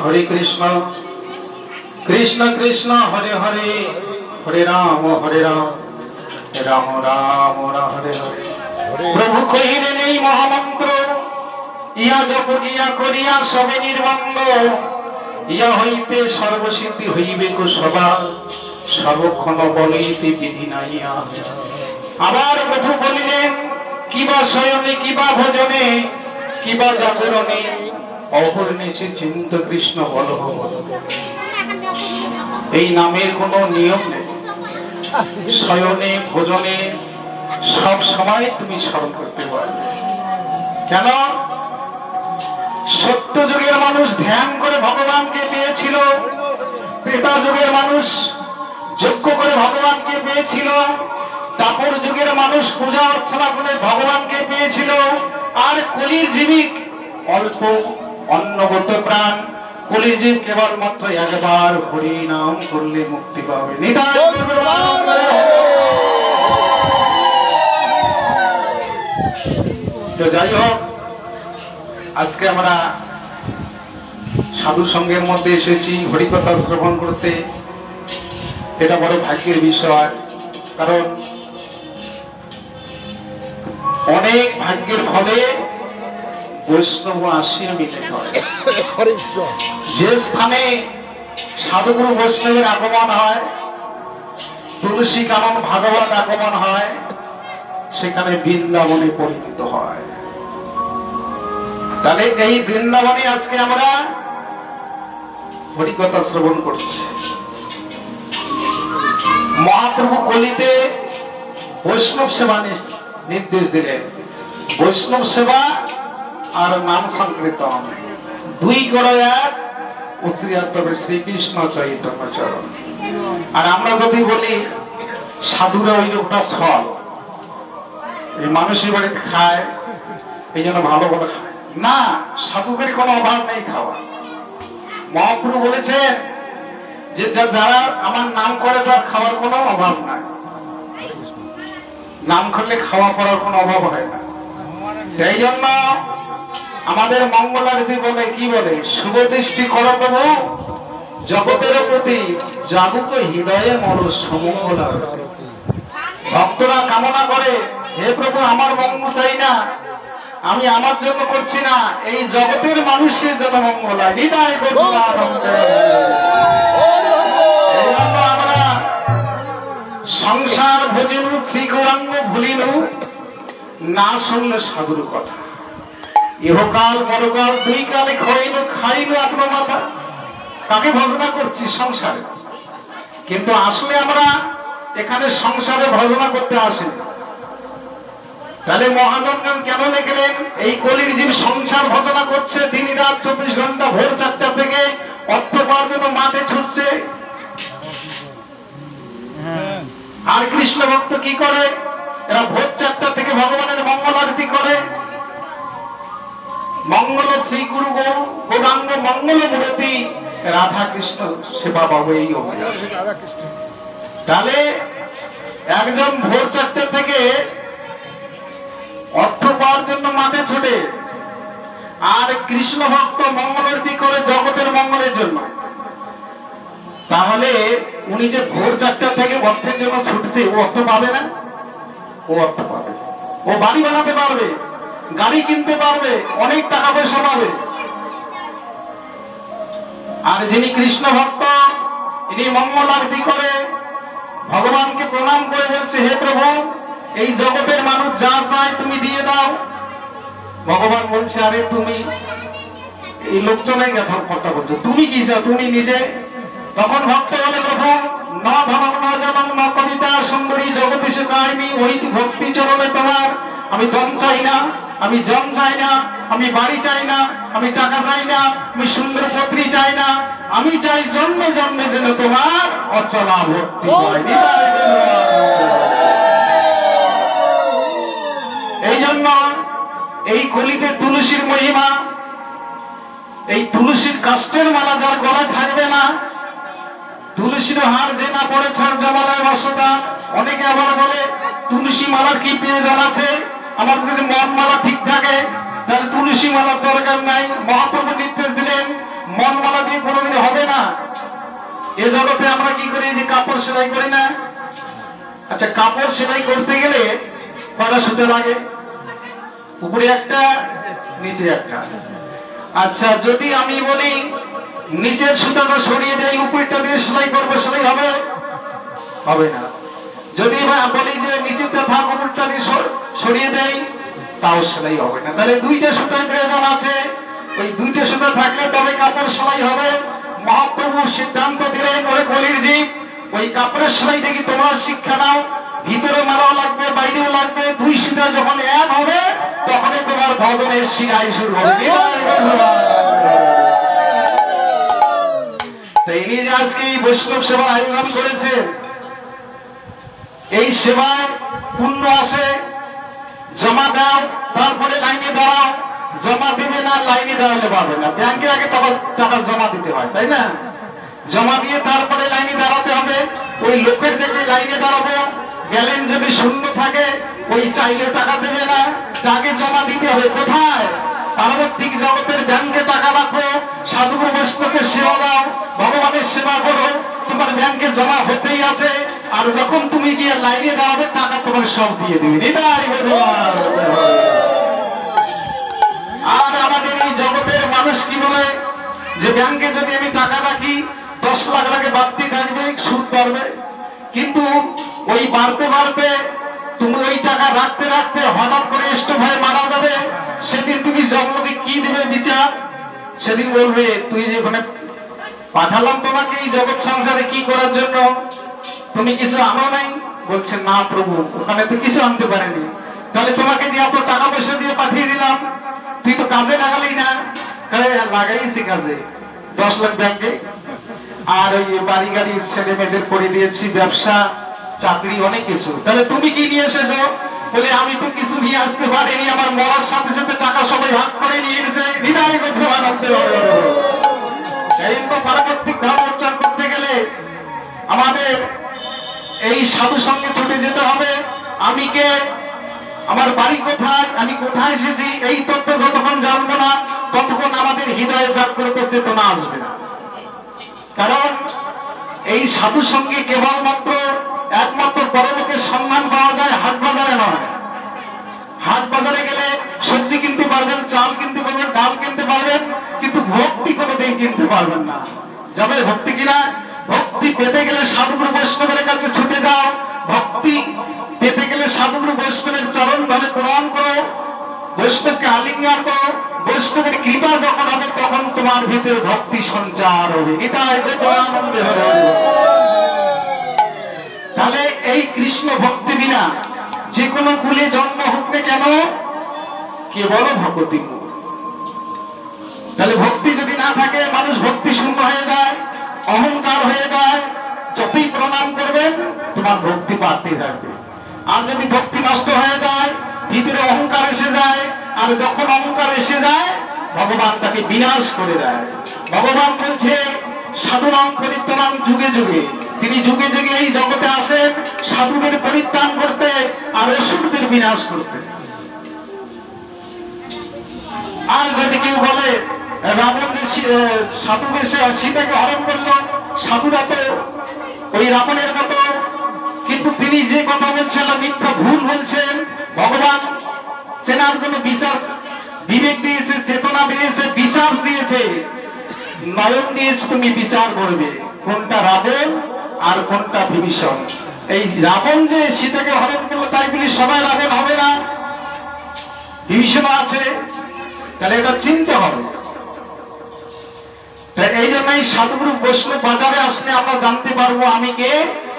হরে কৃষ্ণ কৃষ্ণ কৃষ্ণ হরে হরে, হরে রাম রাম রাম হরে হরে। প্রভু কহিলেন এই মহামন্ত্র, ইয়া জপিয়া করিয়া সবে নির্বন্ধ, ইয়া হইতে সর্বসিদ্ধি হইবে কুসভা, সর্বক্ষণ বলিতে বিধি নাইয়া। আবার প্রভু বলিলেন, কিবা শয়নে কিবা ভোজনে কিবা জাগরণে, অপর্ণেছে চিন্ত কৃষ্ণ বল। এই নামের কোনো নিয়ম নেই, শয়নে ভোজনে সব সময় তুমি স্মরণ করতে পারবে। কেন? সত্য যুগের মানুষ ধ্যান করে ভগবানকে পেয়েছিল, ত্রেতা যুগের মানুষ যজ্ঞ করে ভগবানকে পেয়েছিল, তারপর যুগের মানুষ পূজা অর্চনা করে ভগবানকে পেয়েছিল, আর কলির জীবিক অল্প অন্নগত প্রাণ, কলির জীব কেবলমাত্র একবার হরি নাম করলে মুক্তি পাবে। তো যাই হোক, আজকে আমরা সাধু সঙ্গের মধ্যে এসেছি হরিকথা শ্রবণ করতে। এটা বড় ভাগ্যের বিষয়, কারণ অনেক ভাগ্যের ফলে বৈষ্ণব আশ্রয় মিলে হয়। যে স্থানে সাধুগুরু বৈষ্ণবের আগমন হয়, তুলসী কানন ভাগবত আগমন হয়, সেখানে বৃন্দাবনে পরিণত হয়। তাহলে এই বৃন্দাবনে আজকে আমরা হরিকথা শ্রবণ করছি। মহাপ্রভু কলিতে বৈষ্ণব সেবা নির্দেশ দিলেন। বৈষ্ণব সেবা আর নাম সংকীর্তন দুই গড় এক, উচ্চারণ শ্রীকৃষ্ণ চৈতন্য চরণ। আর আমরা যদি বলি সাধুরা ওই লোকটা ছল, এই মানুষের বাড়িতে খায় এই জন্য ভালো ভালো খায় না, সাধুকের কোনো অভাব নেই খাওয়া। মহাপ্রভু বলেছেন যে যারা আমার নাম করে তার খাওয়ার কোনো অভাব নাই, নাম করলে খাওয়া পড়ার কোনো অভাব হয় না। সেই জন্য আমাদের মঙ্গলারতি বলে, কি বলে, শুভ দৃষ্টি করো তবু জগতের প্রতি, জাগুক হৃদয়ে মর সমঙ্গলার। ভক্তরা কামনা করে, হে প্রভু আমার মঙ্গল চাই না, আমি আমার জন্য করছি না, এই জগতের মানুষের জন্য মঙ্গল হয়। হৃদয় আমরা সংসার ভজিনু শ্রী গৌরাঙ্গ ভুলিনু, না শুনলে সাধুর কথা। ইহকাল পরকাল দুই কালে খাইল খাইল আপনার মাথা। কাকে ভজনা করছি? সংসারে। কিন্তু আসলে আমরা এখানে সংসারে ভজনা করতে আসি। তাহলে মহাজনগণ কেন লিখলেন এই কলির জীব সংসার ভজনা করছে, দিন রাত 24 ঘন্টা, ভোর 4টা থেকে অর্থ পাওয়ার জন্য মাঠে ছুটছে। আর কৃষ্ণ ভক্ত কি করে? এরা ভোর 4টা থেকে ভগবানের মঙ্গল আরতি করে। মঙ্গল শ্রী গুরু গৌরাঙ্গ মঙ্গল মূর্তি রাধা কৃষ্ণ সেবা পাবো এই অভিযান। তাহলে একজন ভোর 4টা থেকে অর্থ পাওয়ার জন্য মাঠে ছোটে, আর কৃষ্ণ ভক্ত মঙ্গল আরতি করে জগতের মঙ্গলের জন্য। তাহলে উনি যে ভোর 4টা থেকে অর্থের জন্য ছুটছে, ও অর্থ পাবে না? ও অর্থ পাবে, ও বাড়ি বানাতে পারবে, গাড়ি কিনতে পারবে, অনেক টাকা পয়সা পাবে। আর যিনি কৃষ্ণ ভক্ত, ইনি মঙ্গল আরতি করে ভগবানকে প্রণাম করে বলছে, হে প্রভু এই জগতের মানুষ যা চায় তুমি দিয়ে দাও। ভগবান বলছে, আরে তুমি এই লোকজনে কথা বলছো, তুমি কি চাও? তুমি নিজে। তখন ভক্ত বলে, প্রভু না ধনম না জনম না কবিতা সুন্দরী জগদীশে কাহিনী, ওই ভক্তি চরণে তোমার। আমি ধন চাই না, আমি জন চাই না, আমি বাড়ি চাই না, আমি টাকা চাই না, আমি সুন্দর পত্নী চাই না, আমি চাই জন্মে জন্মে যেন তোমার অচলা ভক্তি হয়। এই জন্য এই কলিতে তুলসীর মহিমা, এই তুলসীর কাষ্টের মালা যার গলায় থাকবে না, তুলসীর হার যে না পড়ে ছাড় জমালয় বাসদা, অনেকে আবার বলে তুলসী মালার কি প্রয়োজন আছে, আমাদের যদি মন মালা ঠিক থাকে তাহলে তুলসী মালার দরকার নাই। মহাপ্রভু নির্দেশ দিলেন মন মালা দিয়ে কোনোদিন হবে না। এ জগতে আমরা কি করি, যে কাপড় সেলাই করি না? আচ্ছা, কাপড় সেলাই করতে গেলে কটা সুতো লাগে? উপরে একটা, নিচে একটা। আচ্ছা, যদি আমি বলি নিচের সুতাটা সরিয়ে দেয়, উপরটা দিয়ে সেলাই করবো, সেলাই হবে? হবে না। যদি বলি যে নিচেতে থাক, উপরটা দিয়ে সরিয়ে দেয়, তাও সেলাই হবে না। তাহলে দুইটা সুতার প্রয়োজন আছে। ওই দুইটা সুতা থাকলে তবে কাপড় সেলাই হবে। মহাপ্রভু সিদ্ধান্ত দিলেন, ওরে কলির জীব, ওই কাপড়ের সেলাই দেখি তোমার শিক্ষা নাও। ভিতরে মালাও লাগবে, বাইরেও লাগবে। দুই সুতা যখন এক হবে তখনই তোমার ভজনের শিরাই শুরু হবে। ইনি যে আজকে এই বৈষ্ণব সেবার আয়োজন করেছে, এই সেবায় পুণ্য আসে। জমা দাও, তারপরে লাইনে দাঁড়াও। জমা দেবে না, লাইনে দাঁড়ালে পাবে না। ব্যাংকে আগে টাকা জমা দিতে হয়, তাই না? জমা দিয়ে তারপরে লাইনে দাঁড়াতে হবে। ওই লোকের দেখে লাইনে দাঁড়াবো, ব্যালেন্স যদি শূন্য থাকে ওই চাইলে টাকা দেবে না, তাকে জমা দিতে হবে। কোথায়? পারমার্থিক জগতের ব্যাংকে টাকা রাখো, সাধু বৈষ্ণবকে সেবা দাও, ভগবানের সেবা করো, তোমার ব্যাংকে জমা হতেই আছে। আর যখন তুমি গিয়ে লাইনে দাঁড়াবে টাকা তোমার সব দিয়ে দিবে। আর আমাদের এই জগতের মানুষ কি বলে, যে ব্যাংকে যদি আমি টাকা রাখি 10 লাখ টাকা বাড়তি থাকবে, সুদ বাড়বে। কিন্তু ওই বাড়তে বাড়তে তুমি ওই টাকা রাখতে রাখতে হঠাৎ করে স্টোভ হয়ে মারা যাবে। সেদিন তুমি জন্মদি কি দেবে বিচার? সেদিন বলবে তুই যেখানে পাঠালাম তোমাকে এই জগৎ সংসারে কি করার জন্য, তুমি কিছু আনো নাই? বলছে না প্রভু, ওখানে তো কিছু আনতে পারেনি। তাহলে তোমাকে যে এত টাকা পয়সা দিয়ে পাঠিয়ে দিলাম, তুই তো কাজে লাগালি না। লাগাইছি কাজে, 10 লাখ ব্যাংকে, আর ওই বাড়ি গাড়ি ছেলে মেয়েদের করে দিয়েছি, ব্যবসা চাকরি অনেক কিছু। তাহলে তুমি কি নিয়ে এসেছো? বলে আমি তো কিছু নিয়ে আসতে পারিনি, আমার মরার সাথে সাথে টাকা সবাই ভাগ করে নিয়ে এসে হৃদয় এই তো পারমার্থিক ধর্ম উচ্চারণ করতে গেলে আমাদের এই সাধু সঙ্গে ছুটে যেতে হবে। আমি কে, আমার বাড়ি কোথায়, আমি কোথায় এসেছি, এই তথ্য যতক্ষণ জানবো না ততক্ষণ আমাদের হৃদয়ে জাগ্রত চেতনা আসবে না। কারণ এই সাধু সঙ্গে কেবলমাত্র একমাত্র পরলোকের সম্মান পাওয়া যায়, হাট বাজারে নয়। হাট বাজারে গেলে সবজি কিনতে পারবেন, চাল কিনতে পারবেন, ডাল কিনতে পারবেন, কিন্তু ভক্তি কোনোদিন কিনতে পারবেন না। যাবে ভক্তি কিনা? ভক্তি পেতে গেলে সাধুগুরু বৈষ্ণবের কাছে ছুটে যাও। ভক্তি পেতে গেলে সাধুগুরু বৈষ্ণবের চরণ ধরে প্রণাম করো, বৈষ্ণবকে আলিঙ্গন করো। বৈষ্ণবের কৃপা যখন হবে তখন তোমার ভিতরে ভক্তি সঞ্চার হবে। আনন্দে হবে। তাহলে এই কৃষ্ণ ভক্তি বিনা যে কোনো কুলে জন্ম হোক না কেন, কেবল ভক্তি। তাহলে ভক্তি যদি না থাকে, মানুষ ভক্তি শূন্য হয়ে যায়, অহংকার হয়ে যায়। যতই প্রণাম করবেন তোমার ভক্তি বাড়তে থাকবে। আর যদি ভক্তি নষ্ট হয়ে যায়, ভিতরে অহংকার এসে যায়, আর যখন অহংকার এসে যায় ভগবান তাকে বিনাশ করে দেয়। ভগবান বলছে সাধুনাম পরিত্রাণ যুগে যুগে। তিনি যুগে যুগে এই জগতে আসেন সাধুদের পরিত্রাণ করতে আর অসুরদের বিনাশ করতে। আর যদি কেউ বলে রাবণ যে সাধু বেশে সীতাকে হরণ করলো, সাধুরা তো ওই রাবণের মতো, কিন্তু তিনি যে কথা বলছেন মিথ্যা, ভুল বলছেন। ভগবান চেনার জন্য বিচার বিবেক দিয়েছে, চেতনা দিয়েছে, বিচার দিয়েছে, নয়ন দিয়েছে। তুমি বিচার করবে কোনটা রাবণ আর কোনটা বিভীষণ। এই রাবণ যে সীতাকে হরণ করলো তাই বলি সবাই রাবণ হবে না, বিভীষণ আছে। তাহলে এটা চিনতে হবে। এই জন্যই সাধুগুরু বৈষ্ণব বাজারে আসলে আমরা জানতে পারবো আমি কে,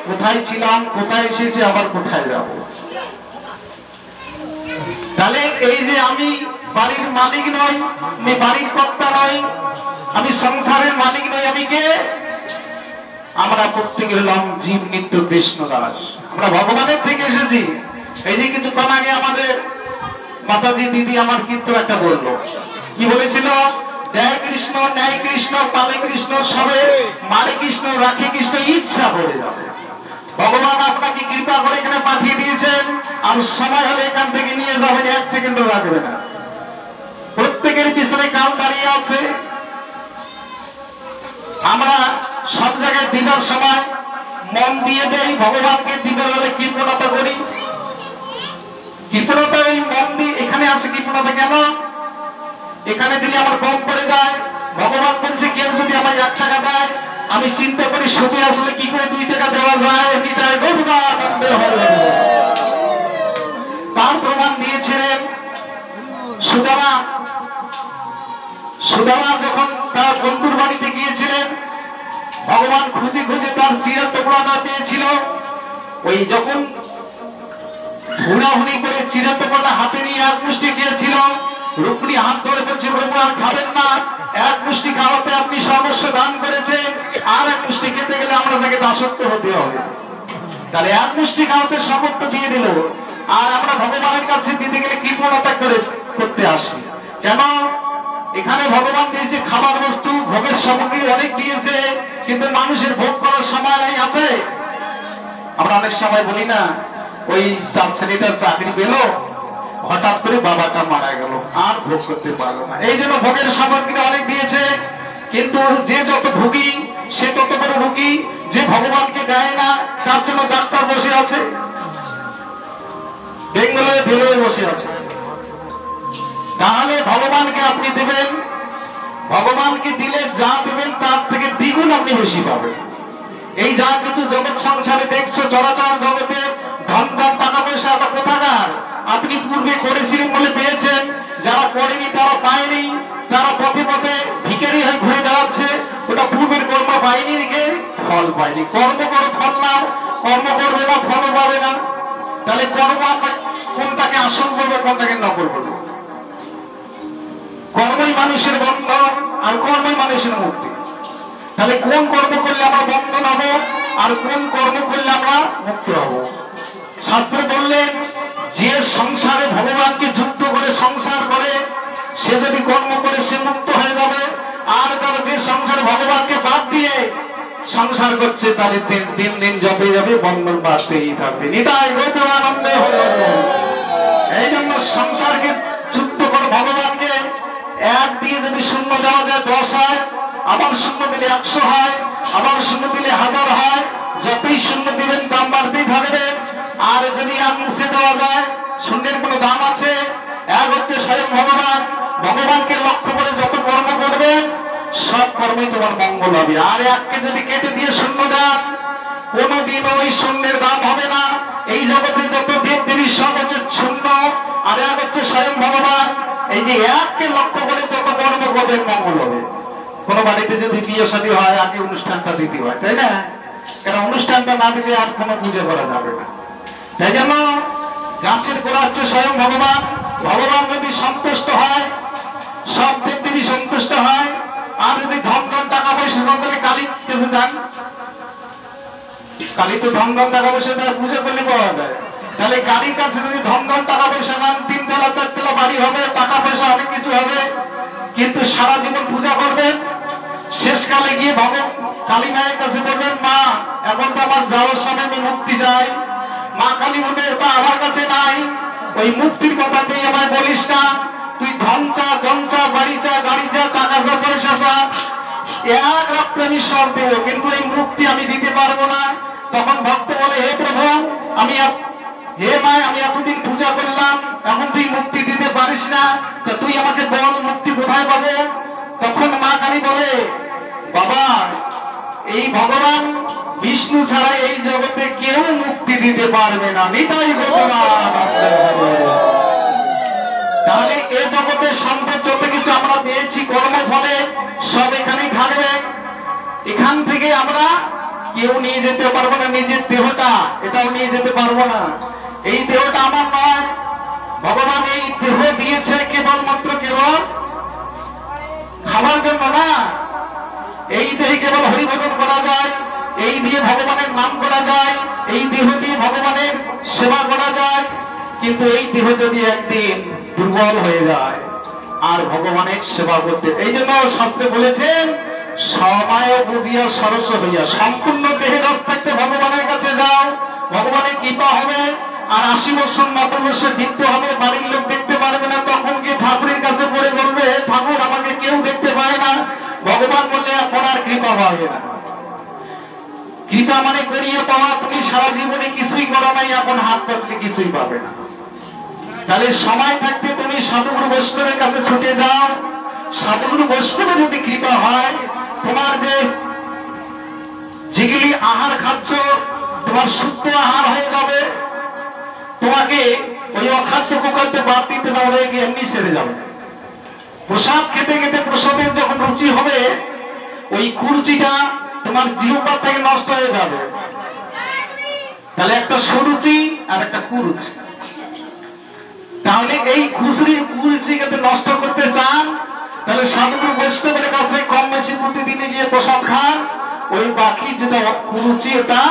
কোথায় ছিলাম, কোথায় এসেছি, আবার কোথায় যাব। তাহলে এই যে আমি বাড়ির মালিক নই, আমি বাড়ির কর্তা নই, আমি সংসারের মালিক নই, আমি কে? আমরা প্রত্যেকে হলাম জীব নিত্য কৃষ্ণ দাস। আমরা ভগবানের থেকে এসেছি। এই যে কিছুক্ষণ আগে আমাদের মাতাজি দিদি আমার কীর্তন একটা বললো, কি বলেছিল? ন্যায় কৃষ্ণ পালে কৃষ্ণ, সবে মারে কৃষ্ণ, রাখে কৃষ্ণ, ইচ্ছা হয়ে যাবে। ভগবান আপনাকে কৃপা করে এখানে পাঠিয়ে দিয়েছেন, আর সময় হলে এখান থেকে নিয়ে যাবেন, 1 সেকেন্ডও লাগবে না। প্রত্যেকের পিছনে কাল দাঁড়িয়ে আছে। আমরা সব জায়গায় দিবার সময় মন দিয়ে দেই, ভগবানকে দিবার হলে কৃপণতা করি। কৃপণতা ওই মন দিয়ে এখানে আছে। কৃপণতা কেন? এখানে দিলে আমার কম পড়ে যায়। ভগবান বলছে কেউ যদি আমার 1 টাকা দেয়, আমি চিন্তা করি সুদে আসলে কি করে 2 টাকা দেওয়া যায়। তার প্রমাণ দিয়েছিলেন সুদামা। সুদামা যখন তার বন্ধুর বাড়িতে গিয়েছিলেন, ভগবান খুঁজে খুঁজে তার চিরার টুকরাটা পেয়েছিল। ওই যখন হুড়াহুড়ি করে চিরার টুকরাটা হাতে নিয়ে 1 মুষ্টি খেয়েছিল, রুক্মিণী হাত ধরে বলছে, প্রভু আর খাবেন না, 1 মুষ্টি খাওয়াতে আপনি সর্বস্ব দান করেছেন, আর 1 মুষ্টি খেতে গেলে আমরা তাকে দাসত্ব হতে হবে। তাহলে 1 মুষ্টি খাওয়াতে সর্বত্ব দিয়ে দিল, আর আমরা ভগবানের কাছে দিতে গেলে কৃপণতা করতে আসি কেন? এখানে ভগবান দিয়েছে খাবার বস্তু, ভোগের সামগ্রী অনেক দিয়েছে, কিন্তু মানুষের ভোগ করার সময় নাই আছে। আমরা অনেক সময় বলি না, ওই তার ছেলেটা চাকরি পেল, হঠাৎ করে বাবাটা মারা গেল, আর ভোগ করতে পারলো না। এই জন্য ভোগের সামগ্রী অনেক দিয়েছে, কিন্তু যে যত ভোগী সে তত বড় রোগী। যে ভগবানকে দেয় না, তার জন্য ডাক্তার বসে আছে, বেঙ্গলে বেরোয় বসে আছে। তাহলে ভগবানকে আপনি দেবেন, ভগবানকে দিলে যা দেবেন তার থেকে দ্বিগুণ আপনি বেশি পাবেন। এই যা কিছু জগৎ সংসারে দেখছো, চলাচল জগতে ধন ধন টাকা পয়সা কোথাকার? আপনি পূর্বে করেছিলেন বলে পেয়েছেন, যারা করেনি তারা পায়নি, তারা পথে পথে ভিখারি হয়ে ঘুরে বেড়াচ্ছে। ওটা পূর্বের কর্ম পায়নি, দিকে ফল পায়নি। কর্ম করো, ফল নাও, কর্ম করবে না, ফলও পাবে না। তাহলে কর্ম কোনটাকে আসল করবে, কোনটাকে নকল করবে? কর্মই মানুষের বন্ধন, আর কর্মই মানুষের মুক্তি। তাহলে কোন কর্ম করলে আমরা বন্ধন হব, আর কোন কর্ম করলে আমরা মুক্ত হব? শাস্ত্রে বললেন, যে সংসারে ভগবানকে যুক্ত করে সংসার করে, সে যদি কর্ম করে সে মুক্ত হয়ে যাবে। আর যারা যে সংসারে ভগবানকে বাদ দিয়ে সংসার করছে, তাদের দিন দিন যবে যাবে বন্ধন বাড়তেই থাকবে। নিতাই গৌতম আনন্দে হল। এই জন্য সংসারকে যুক্ত করে ভগবানকে 1 দিয়ে যদি 0 দেওয়া যায় 10 হয়, আবার 0 দিলে 100 হয়, আবার 0 দিলে 1000 হয়। যতই 0 দিবেন দাম বাড়তেই থাকবে। আর যদি 1 মুছে দেওয়া যায়, 0-এর কোনো দাম আছে? 1 হচ্ছে স্বয়ং ভগবান। ভগবানকে লক্ষ্য করে যত কর্ম করবেন, সব কর্মই তোমার মঙ্গল হবে। আর 1কে যদি কেটে দিয়ে 0 দেন, কোনদিন ওই 0-এর দাম হবে না। এই জগতে যত দেব দেবী সব হচ্ছে 0, আর 1 হচ্ছে স্বয়ং ভগবান। এই যে 1কে লক্ষ্য করে যত কর্ম করবেন, মঙ্গল হবে। কোন বাড়িতে যদি বিয়ে শাদী হয়, আগে অনুষ্ঠানটা দিতে হয়, তাই না? কারণ অনুষ্ঠানটা না দিলে আর কোনো পুজো করা যাবে না। তাই জন্য গাছের গোড়া হচ্ছে স্বয়ং ভগবান। ভগবান যদি সন্তুষ্ট হয়, সব দেব দেবী সন্তুষ্ট হয়। আর যদি ধন ধন টাকা পয়সা চান, তাহলে কালীর কাছে যান। কালী তো ধন ধন টাকা পয়সা তার পুজো করলে পাওয়া যায়। তাহলে কালীর কাছে যদি ধন ধন টাকা পয়সা নেন, 3 তলা 4 তলা বাড়ি হবে, টাকা পয়সা অনেক কিছু হবে, কিন্তু সারা জীবন পূজা করবেন। শেষকালে গিয়ে কালী মায়ের কাছে বলবেন, মা এখন তো আমার যাওয়ার সময় আমি মুক্তি চাই। মা কালী বলবেন, বা আমার কাছে নাই, ওই মুক্তির কথা তুই আমায় বলিস না। তুই ধন চা, জন চা, বাড়ি চা, গাড়ি চা, টাকা চা, পয়সা চা, 1 রাত্রে আমি সব দেব, কিন্তু এই মুক্তি আমি দিতে পারবো না। তখন ভক্ত বলে, হে প্রভু, হে মায়, আমি এতদিন পূজা করলাম, এখন তুই মুক্তি দিতে পারিস না, তো তুই আমাকে বল মুক্তি কোথায় পাবো? তখন মা কালী বলে, বাবা, এই ভগবান বিষ্ণু ছাড়া এই জগতে কেউ মুক্তি দিতে পারবে না। নিতাই ভগবান। তাহলে এই জগতের সম্পদ যত কিছু আমরা পেয়েছি কর্মফলে, সব এখানেই থাকবে। এখান থেকে আমরা কেউ নিয়ে যেতে পারবো না। নিজের দেহটা, এটাও নিয়ে যেতে পারবো না। এই দেহটা আমার নয়। ভগবান এই দেহ দিয়েছে কেবলমাত্র খাবার জন্য না। এই দেহে কেবল হরিভজন করা যায়, এই দিয়ে ভগবানের নাম করা যায়, এই দেহ দিয়ে ভগবানের সেবা করা যায়। কিন্তু এই দেহ যদি একদিন দুর্বল হয়ে যায়, আর ভগবানের সেবা করতে, এই জন্য শাস্ত্রে বলেছেন, সময় বুঝিয়া সরস হইয়া সম্পূর্ণ দেহে রস থাকতে ভগবানের কাছে যাও, ভগবানের কৃপা হবে। আর 80 বছর 90 বছর বৃদ্ধ হবে, বাড়ির লোক দেখতে পারবে না, তখন গিয়ে ঠাকুরের কাছে পড়ে বলবে ঠাকুর আমাকে কেউ দেখতে পায় না। ভগবান বললে এখন আর কৃপা পাবে না। কৃপা মানে করিয়ে পাওয়া, তুমি সারা জীবনে কিছুই করো নাই, এখন হাত পাতলে কিছুই পাবে না। তাহলে সময় থাকতে তুমি সাধুগুরু বৈষ্ণবের কাছে ছুটে যাও। সাধুগুরু বৈষ্ণবে যদি কৃপা হয়, তোমার যেগুলি আহার খাচ্ছ তোমার শুদ্ধ আহার হয়ে যাবে, তোমাকে ওই অখাদ্য কুখাদ্য বাদ দিতে না হলে এমনি সেরে যাবে। প্রসাদ খেতে খেতে প্রসাদের যখন রুচি হবে, ওই কুরুচিটা তোমার জিহ্বা থেকে নষ্ট হয়ে যাবে। তাহলে একটা সুরুচি আর একটা কুরুচি। তাহলে এই কুরুচিকে নষ্ট করতে চান, তাহলে সাধুগুরু বৈষ্ণবের কাছে কম বেশি প্রতিদিনে গিয়ে প্রসাদ খান, ওই বাকি যেটা কুরুচি ওটা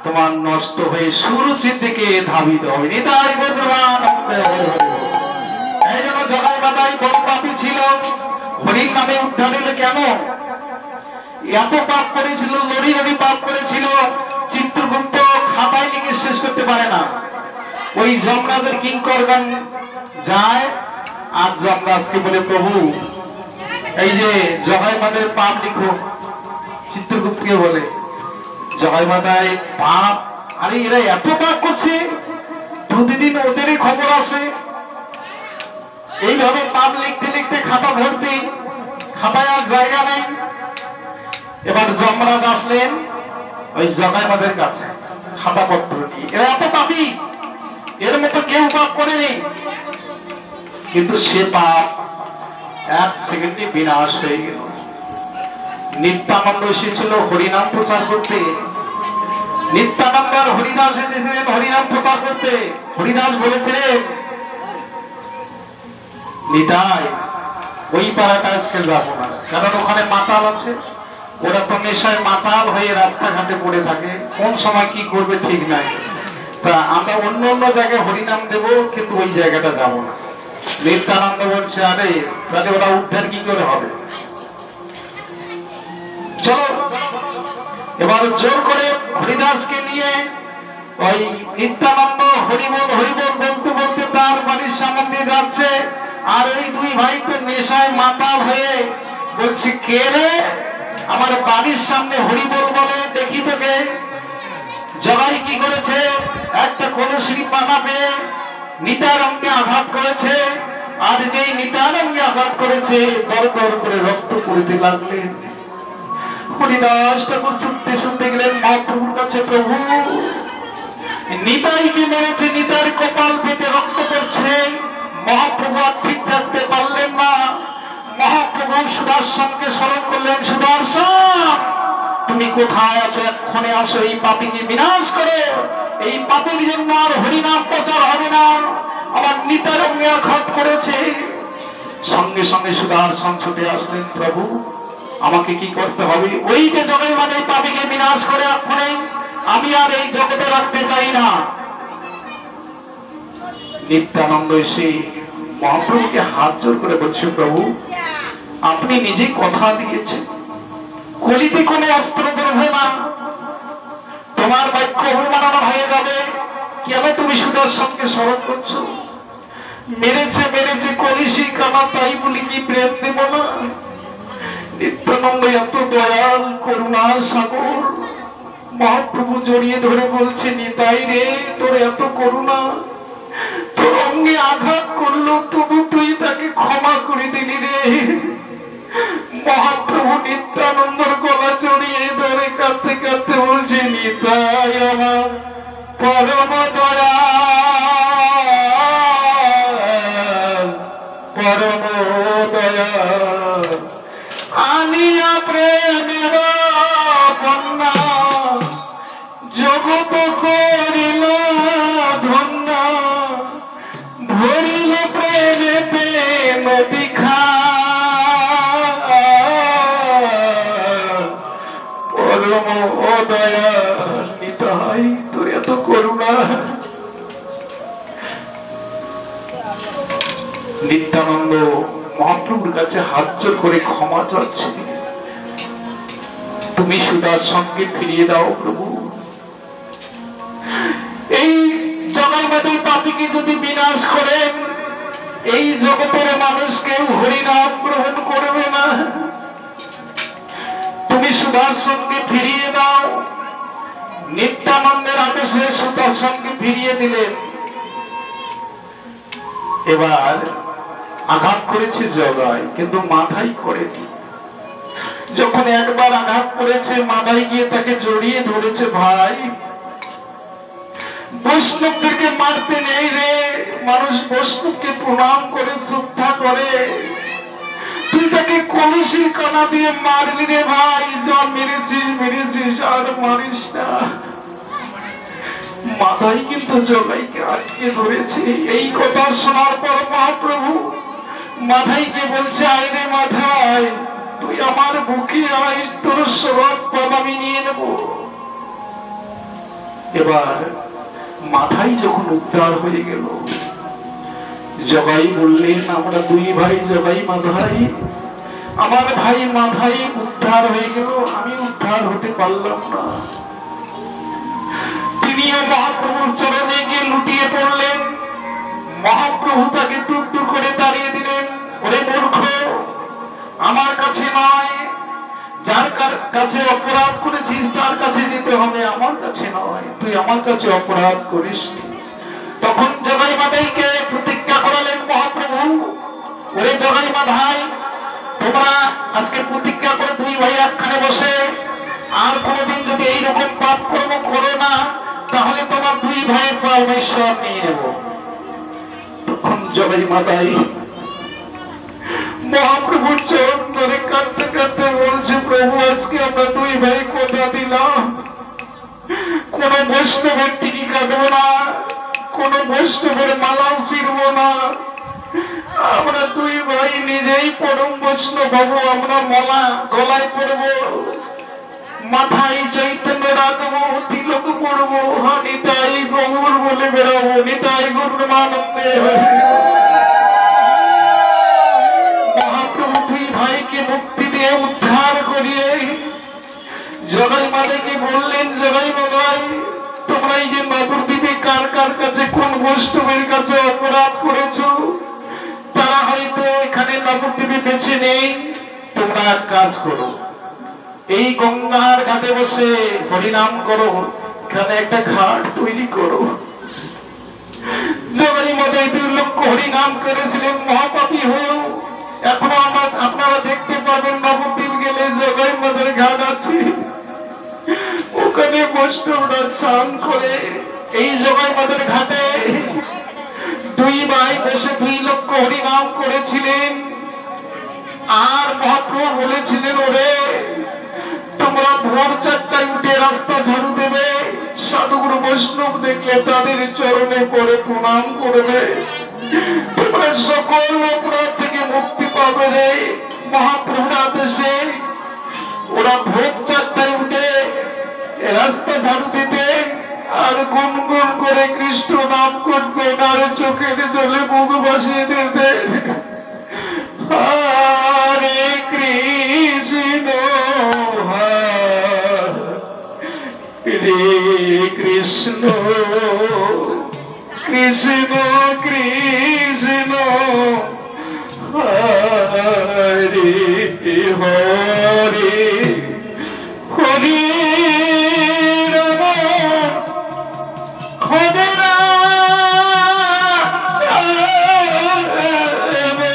তোমার নষ্ট হয়ে সুরুচির দিকে ধাবিত হবে। নিতাই বর্তমান এই জন্য জগাই বাদাই বড় পাপী ছিল, হরির নামে উদ্ধার হলো কেন? এত পাপ করেছিল, লড়ি লড়ি পাপ করেছিল, চিত্রগুপ্ত খাতায় লিখে শেষ করতে পারে না। ওই যমরাজের কিঙ্করগণ যায়, আর যমরাজকে বলে প্রভু এই যে জগাই মাদের পাপ লিখো। চিত্রগুপ্তকে বলে জগাই মাদায় পাপ, আরে এরা এত পাপ করছে, প্রতিদিন ওদেরই খবর আসে। এইভাবে পাপ লিখতে লিখতে খাতা ভর্তি, খাতায় আর জায়গা নেই। এবার যমরাজ আসলেন ওই জগাই মাদের কাছে খাতাপত্র নিয়ে, এরা এত পাপী, এর মতো কেউ পাপ করেনি, কিন্তু সে পাপ 1 সেকেন্ডে বিনাশ হয়ে গেল। নিত্যানন্দ এসেছিল হরিনাম প্রচার করতে, নিত্যানন্দ আর হরিদাস এসেছিলেন হরিনাম প্রচার করতে। হরিদাস বলেছিলেন নিতাই ওই পাড়াটা আজকে যাবো না, কারণ ওখানে মাতাল আছে, ওরা তো নেশায় মাতাল হয়ে রাস্তাঘাটে পড়ে থাকে, কোন সময় কি করবে ঠিক নাই। তা আমরা অন্য অন্য জায়গায় হরিনাম দেব, কিন্তু ওই জায়গাটা যাবো না। নিত্যানন্দ বলছে আরে তাহলে ওরা উদ্ধার কি করে হবে, চলো। এবার জোর করে হরিদাসকে নিয়ে ওই নিত্যানন্দ হরিবল হরিবল বলতে বলতে তার বাড়ির সামনে দিয়ে যাচ্ছে। আর ওই দুই ভাই তো নেশায় মাতাল হয়ে বলছে কে রে আমার বাড়ির সামনে হরিবল বলে, দেখি তোকে। জগাই কি করেছে, একটা কলসির পানা পেয়ে নিতার অঙ্গে আঘাত করেছে, আর যেই নিতার অঙ্গে আঘাত করেছে দর দর করে রক্ত পড়তে লাগলেন। হরিদাস ঠাকুর ছুটতে ছুটতে গেলেন মহাপ্রভুর কাছে, প্রভু নিতাইকে মেরেছে, নিতার কপাল পেটে রক্ত পড়ছে। মহাপ্রভু আর ঠিক থাকতে পারলেন না। মহাপ্রভু সুদর্শনকে স্মরণ করলেন, সুদর্শন তুমি কোথায় আছো, এক্ষণে আসো, এই পাপীকে বিনাশ করো। এই পাপীর জন্য আর হরিনাম প্রচার হবে না, আমার নিতার অঙ্গে আঘাত করেছে। সঙ্গে সঙ্গে সুদর্শন ছুটে আসলেন, প্রভু আমাকে কি করতে হবে? ওই যে জগাই মানে পাপীকে বিনাশ করে এক্ষণে আমি আর এই জগতে রাখতে চাই না। নিত্যানন্দ এসে মহাপ্রভুকে হাত জোর করে বলছে, প্রভু আপনি নিজে কথা দিয়েছেন কলিতে কোনো অস্ত্র ধরবে না, তোমার বাক্য অবমাননা হয়ে যাবে, কেন তুমি সুদর্শনকে স্মরণ করছো? মেরেছে মেরেছে কলিশি কানা, তাই বলি কি প্রেম দেব না? নিত্যানন্দ এত দয়াল করুণার সাগর, মহাপ্রভু জড়িয়ে ধরে বলছে, নিতাই রে তোর এত করুণা, তোর অঙ্গে আঘাত করলো তবু তুই তাকে ক্ষমা করে দিলি রে। মহাপ্রভু নিত্যানন্দর গলা জড়িয়ে ধরে কাঁদতে কাঁদতে বলছে, নিতাই আমার পরম দয়াল, পরম দয়াল, আনিয়া প্রেমের কন্যা জগত করিল ধন্য, ভরিল প্রেমেতে নদী খাল, পরম দয়াল নিতাই তোর এত করুণা। নিত্যানন্দ মহাপ্রভুর কাছে হাত জোর করে ক্ষমা চাচ্ছে, তুমি সুদর্শনকে ফিরিয়ে দাও প্রভু। এই জগন্নাথ পাপীকে যদি বিনাশ করেন, এই জগতের মানুষ কেউ হরিনাম গ্রহণ করবে না। তুমি সুদর্শনকে ফিরিয়ে দাও। নিত্যানন্দের আদেশে সুদর্শনকে ফিরিয়ে দিলেন। এবার আঘাত করেছে জগায়, কিন্তু মাথায় করেনি। যখন একবার আঘাত করেছে, মাথায় গিয়ে তাকে জড়িয়ে ধরেছে, ভাই বৈষ্ণবদেরকে মারতে নেই রে, মানুষ বৈষ্ণবকে প্রণাম করে শ্রদ্ধা করে, তুই তাকে কলসির কানা দিয়ে মারলি রে ভাই, যা মেরেছিস আর মারিস না। মাথায় কিন্তু জগাইকে আটকে ধরেছে। এই কথা শোনার পর মহাপ্রভু মাথাইকে বলছে, আয় রে মাথায়, তুই আমার বুকে আয়, তোর সব পাপ আমি নিয়ে নেব। এবার মাথায় যখন উদ্ধার হয়ে গেল, জগাই বললেন, আমরা দুই ভাই জগাই মাধাই, আমার ভাই মাথায় উদ্ধার হয়ে গেল, আমি উদ্ধার হতে পারলাম না। তিনিও মহাপ্রভুর চরণে গিয়ে লুটিয়ে পড়লেন। মহাপ্রভু তাকে টুকটুক করে দাঁড়িয়ে দিলেন, ওরে মূর্খ, আমার কাছে নয়, যার কাছে অপরাধ করেছিস তার কাছে যেতে হবে, আমার কাছে নয়, তুই আমার কাছে অপরাধ করিসনি। তখন জগাই মাধাইকে প্রতিজ্ঞা করালেন মহাপ্রভু, ওরে জগাই মাধাই, তোমরা আজকে প্রতিজ্ঞা করে দুই ভাই একখানে বসে আর কোনদিন যদি এইরকম পাপ কর্ম করো না, তাহলে তোমার দুই ভাইয়ের পরমেশ্বর নিয়ে নেব। তখন জগাই মাধাই মহাপ্রভুর চরণ ধরে কাঁদতে কাঁদতে বলছে, প্রভু আজকে আমরা দুই ভাই কথা দিলাম, কোন বৈষ্ণবের টিকি কাঁদবো না, কোন বৈষ্ণবের মালাও ছিড়ব না, আমরা দুই ভাই নিজেই পরম বৈষ্ণব হবো, আমরা মালা গলায় পড়বো, মাথায় চৈতন্য রাখবো, তিলক পড়বো, নিতাই গৌর বলে বেড়াবো, নিতাই গৌরমানন্দে। মহাপ্রভু দুই ভাইকে মুক্তি দিয়ে উদ্ধার করিয়ে জগাই মাধাইকে বললেন, জগাই মাধাই, তোমরা এই যে নবদ্বীপে কার কার কাছে কোন বৈষ্ণবের কাছে অপরাধ করেছো, তারা হয়তো এখানে নবদ্বীপে বেঁচে নেই, তোমরা এক কাজ করো, এই গঙ্গার ঘাটে বসে হরিনাম করো, এখানে একটা ঘাট তৈরি করো। জগাই মাধাই 2 লক্ষ হরিনাম করেছিলেন মহাপাপী হয়েও। এখনো আপনারা দেখতে পাবেন, নবদ্বীপ গেলে জগাই মাধাইয়ের ঘাট আছে, ওখানে বৈষ্ণবরা স্নান করে। এই জগাই মাধাইয়ের ঘাটে দুই ভাই বসে 2 লক্ষ হরিনাম করেছিলেন। আর মহাপ্রভু বলেছিলেন, ওরে তোমরা ভোর 4টায় উঠে রাস্তা ঝাড়ু দেবে, সাধুগুরু বৈষ্ণব দেখলে তাদের চরণে পড়ে প্রণাম করবে, তোমরা সকল অপরাধ থেকে মুক্তি পাবে রে। মহাপ্রভুর আদেশে ওরা ভোর 4টায় উঠে রাস্তা ঝাড়ু দিতেন আর গুনগুন করে কৃষ্ণ নাম করতেন, আর চোখের জলে মুখ ভাসিয়ে দিতেন, হরে কৃষ্ণ হরে কৃষ্ণ কৃষ্ণ কৃষ্ণ হরে হরে হরে কৃষ্ণ হরে হরে হরে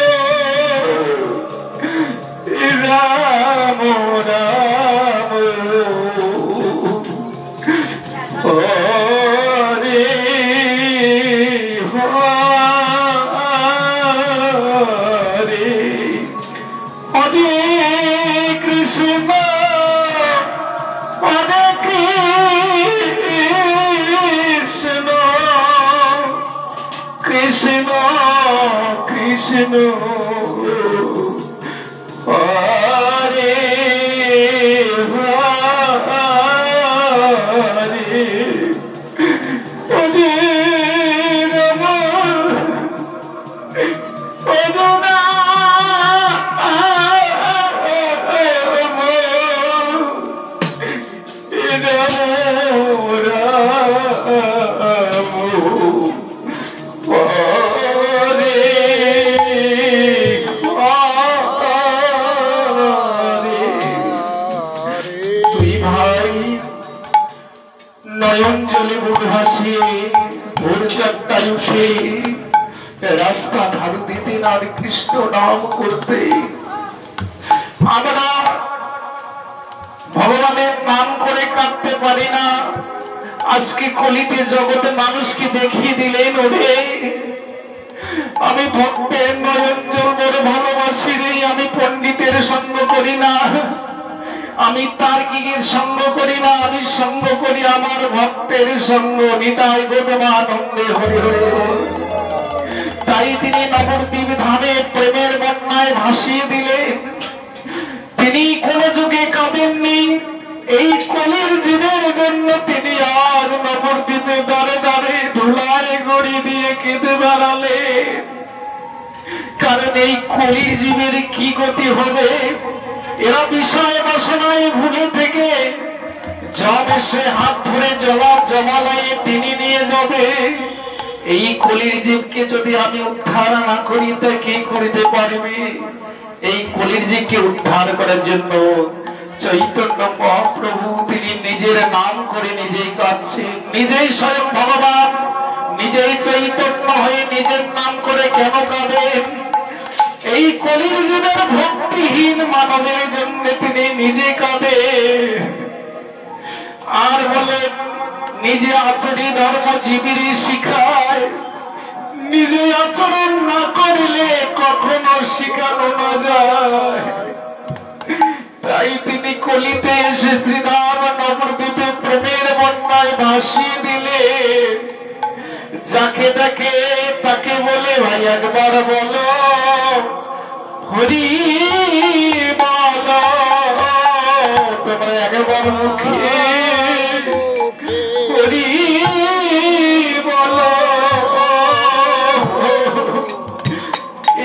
রাম হরে রাম ভাসিয়ে ভোর চারটায় উঠে রাস্তা ধার দিতেন আর কৃষ্ণ নাম করতে। আমরা ভগবানের নাম করে কাঁদতে পারি না, আজকে কলিতে জগতে মানুষকে দেখিয়ে দিলেন ওরে আমি ভক্তের নয়ন জল বড় ভালোবাসি রে, আমি পণ্ডিতের সঙ্গ করি না, আমি তার্কিকের সঙ্গ করি না, আমি সঙ্গ করি আমার ভক্তের সঙ্গ। নিতাই গৌরবানন্দে হরি হরি। তাই তিনি নবদ্বীপ ধামে প্রেমের বন্যায় ভাসিয়ে দিলেন। তিনি কোন যুগে কাঁদেননি, এই কলির জীবের জন্য তিনি আর নবদ্বীপে দাঁড়ে দাঁড়ে ধুলায় গড়ি দিয়ে কেঁদে বেড়ালেন। কারণ এই কলির জীবের কি গতি হবে, এরা বিষয় বাসনায় ভুলে থেকে জব এসে হাত ধরে জবাব জমালয়ে তিনি নিয়ে যাবে। এই কলির জীবকে যদি আমি উদ্ধার না করি তা কে করিতে পারবে? এই কলির জীবকে উদ্ধার করার জন্য চৈতন্য মহাপ্রভু তিনি নিজের নাম করে নিজেই কাঁদছেন। নিজেই স্বয়ং ভগবান, নিজেই চৈতন্য হয়ে নিজের নাম করে কেন কাঁদেন? এই কলির জীবের ভক্তিহীন মানবের জন্য তিনি নিজে কাঁদেন। আর বলে নিজে আচরণ ধর্ম জীবীর শিখায়, নিজে আচরণ না করিলে কখনো শিখানো না যায়। তাই তিনি কলিতে এসে শ্রীধাম নবদ্বীপে প্রেমের বন্যায় ভাসিয়ে দিলেন। যাকে দেখে তাকে বলে ভাই একবার বলো হরি বলো, তোমরা একবার মুখে হরি বলো।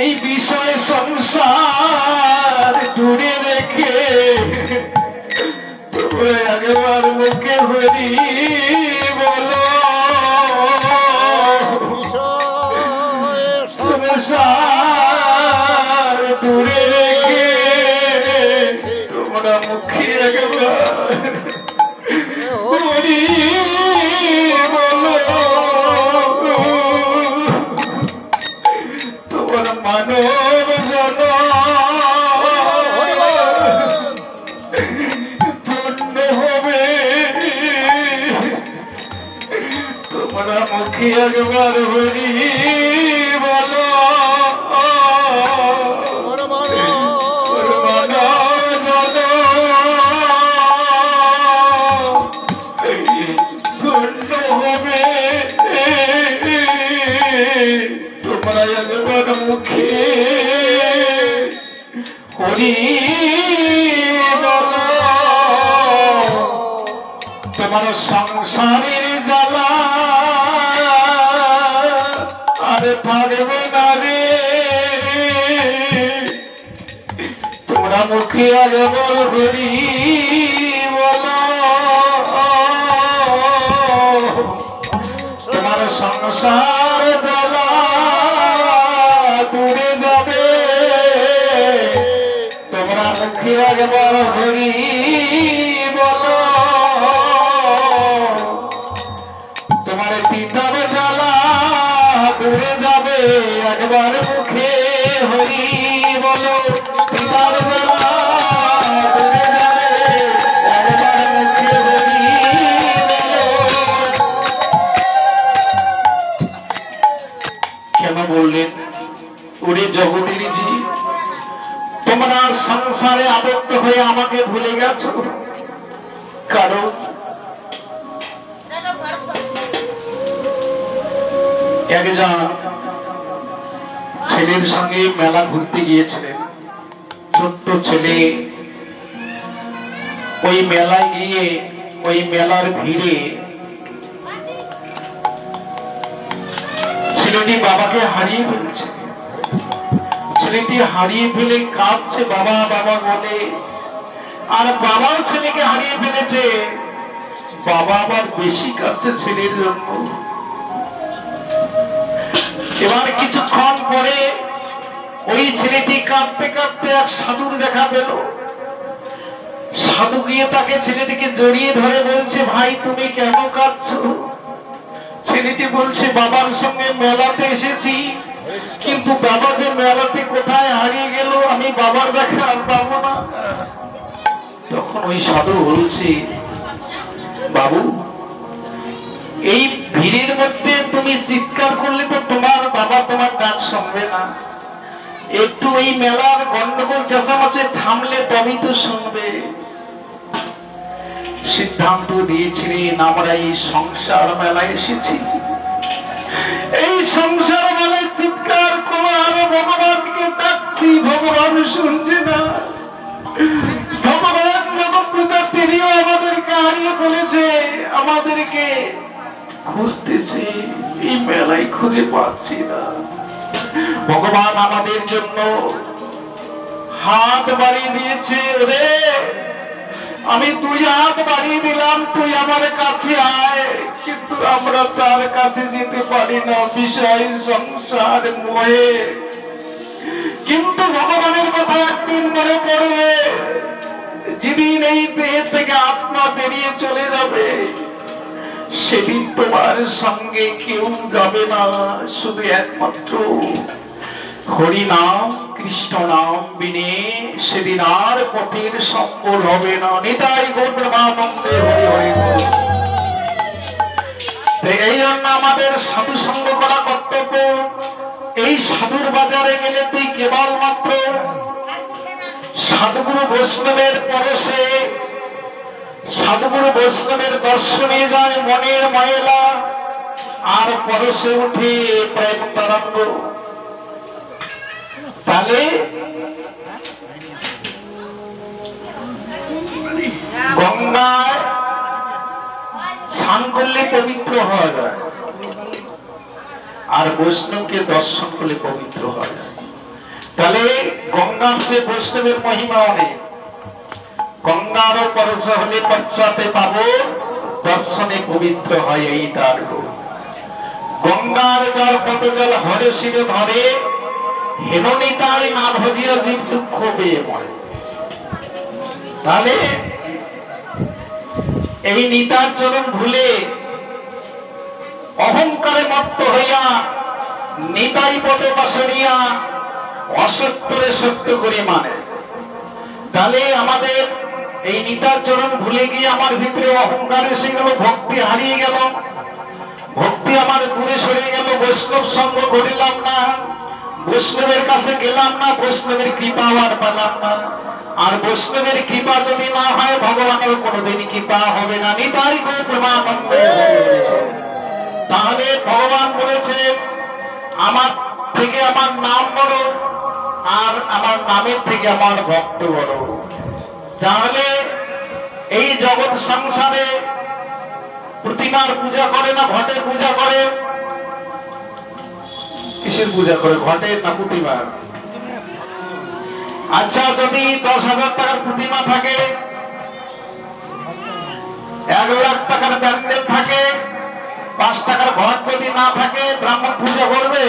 এই বিষয় সংসার দূরে রেখে তোমরা একবার মুখে হরি বলো। সংসার দূরে রেখে তোমরা মুখে একবার হরি বলো। তোমার মানব জন ধন্য হবে, তোমরা মুখে একবার হরি বলো। ধন্য হবে তোমরা একবার মুখে হরি বলো। তোমার সংসারের জ্বালা আরে পারবে না রে, তোমরা মুখে একবার হরি বলো। তোমার সংসার জ্বালা দূরে যাবে, তোমরা মুখে একবার হরি বলো। তোমার পিতার জ্বালা দূরে যাবে, একবার মুখে হরি বলো। পিতার জ্বালা দূরে যাবে, একবার মুখে হরি বলো। কেন বললেন ওরে জগতের জি, তোমরা সংসারে আবদ্ধ হয়ে আমাকে ভুলে গেছো? কারণ একজন ছেলের সঙ্গে মেলা ঘুরতে গিয়েছিলেন। ছোট্ট ছেলে ওই মেলায় গিয়ে ওই মেলার ভিড়ে ছেলেটি বাবাকে হারিয়ে ফেলছে। ছেলেটি হারিয়ে ফেলে কাঁদছে বাবা বাবা বলে, আর বাবা ছেলেকে হারিয়ে ফেলেছে। বাবা আবার বেশি কাঁদছে ছেলের জন্য। এবার কিছুক্ষণ পরে ওই ছেলেটি কাঁদতে কাঁদতে এক সাধুর দেখা পেল। সাধু গিয়ে তাকে ছেলেটিকে জড়িয়ে ধরে বলছে, ভাই তুমি কেন কাঁদছো? ছেলেটি বলছে বাবার সঙ্গে মেলাতে এসেছি, কিন্তু বাবা যে মেলাতে কোথায় হারিয়ে গেল, আমি বাবার দেখা আর পাবো না। তখন ওই সাধু বলছে, বাবু এই ভিড়ের মধ্যে তুমি চিৎকার করলে তো তোমার বাবা তোমার ডাক শুনবে না, একটু এই মেলার গন্ডগোল চেঁচামেচি থামলে তবেই তো শুনবে। সিদ্ধান্ত দিয়েছিলেন আমরা এই সংসার মেলায় এসেছি, এই সংসার মেলায় চিৎকার করে আরো ভগবানকে ডাকছি, ভগবান শুনছে না। ভগবান জগৎপিতা তিনিও আমাদেরকে হারিয়ে ফেলেছে, আমাদেরকে খুঁজতেছে, এই মেলায় খুঁজে পাচ্ছি না। ভগবান আমাদের জন্য হাত বাড়িয়ে দিয়েছে, রে আমি তুই হাত বাড়িয়ে দিলাম, তুই আমার কাছে আয়, কিন্তু আমরা তার কাছে যেতে পারি না বিষয় সংসার মোহে। কিন্তু ভগবানের কথা একদিন মনে পড়বে, যেদিন এই দেহ থেকে আত্মা বেরিয়ে চলে যাবে, সেদিন তোমার সঙ্গে কেউ যাবে না, শুধু একমাত্র হরি নাম কৃষ্ণ নাম বিনে সেদিন আর পথের সম্বল হবে না। নিতাই গৌর প্রেমানন্দে হরি হরি। এই জন্য আমাদের সাধু সঙ্গ করা কর্তব্য। এই সাধুর বাজারে গেলে তুই কেবলমাত্র সাধুগুরু বৈষ্ণবের পরশে, সাধুগুরু বৈষ্ণবের দর্শনে যায় মনের ময়লা, আর পরশে উঠে প্রেম তরঙ্গ। তাহলে গঙ্গায় স্নান করলে পবিত্র হওয়া যায়, আর বৈষ্ণবকে দর্শন করলে পবিত্র হওয়া যায়। তাহলে গঙ্গার চেয়ে বৈষ্ণবের মহিমা অনেক। গঙ্গারও পরশ হলে পশ্চাতে পাবো, দর্শনে পবিত্র হয় এই তার গুণ। গঙ্গার জল কত জল হরে শিরে ধরে, হেননিতায় না ভজিয়া জীব দুঃখ পেয়ে মরে। তাহলে এই নিতার চরণ ভুলে অহংকারে মত্ত হইয়া নিতাই পদে বসনিয়া অসত্যরে সত্য করে মানে। তাহলে আমাদের এই নিতার চরণ ভুলে গিয়ে আমার ভিতরে অহংকার এসে গেল, ভক্তি হারিয়ে গেল, ভক্তি আমার দূরে সরে গেল, বৈষ্ণব সঙ্গ করিলাম না, বৈষ্ণবের কাছে গেলাম না, বৈষ্ণবের কৃপা আর পেলাম না। আর বৈষ্ণবের কৃপা যদি না হয়, ভগবানের কোনোদিন কৃপা হবে না। নিতাই গৌর প্রেমানন্দে। তাহলে ভগবান বলেছে আমার থেকে আমার নাম বড়, আর আমার নামের থেকে আমার ভক্ত বড়। তাহলে এই জগৎ সংসারে প্রতিমার পূজা করে না ঘটের পূজা করে? কিসের পূজা করে, ঘটের না প্রতিমার? আচ্ছা, যদি 10,000 টাকার প্রতিমা থাকে, 1 লাখ টাকার প্যান্ডেল থাকে, 5 টাকার ঘট যদি না থাকে, ব্রাহ্মণ পূজা করবে?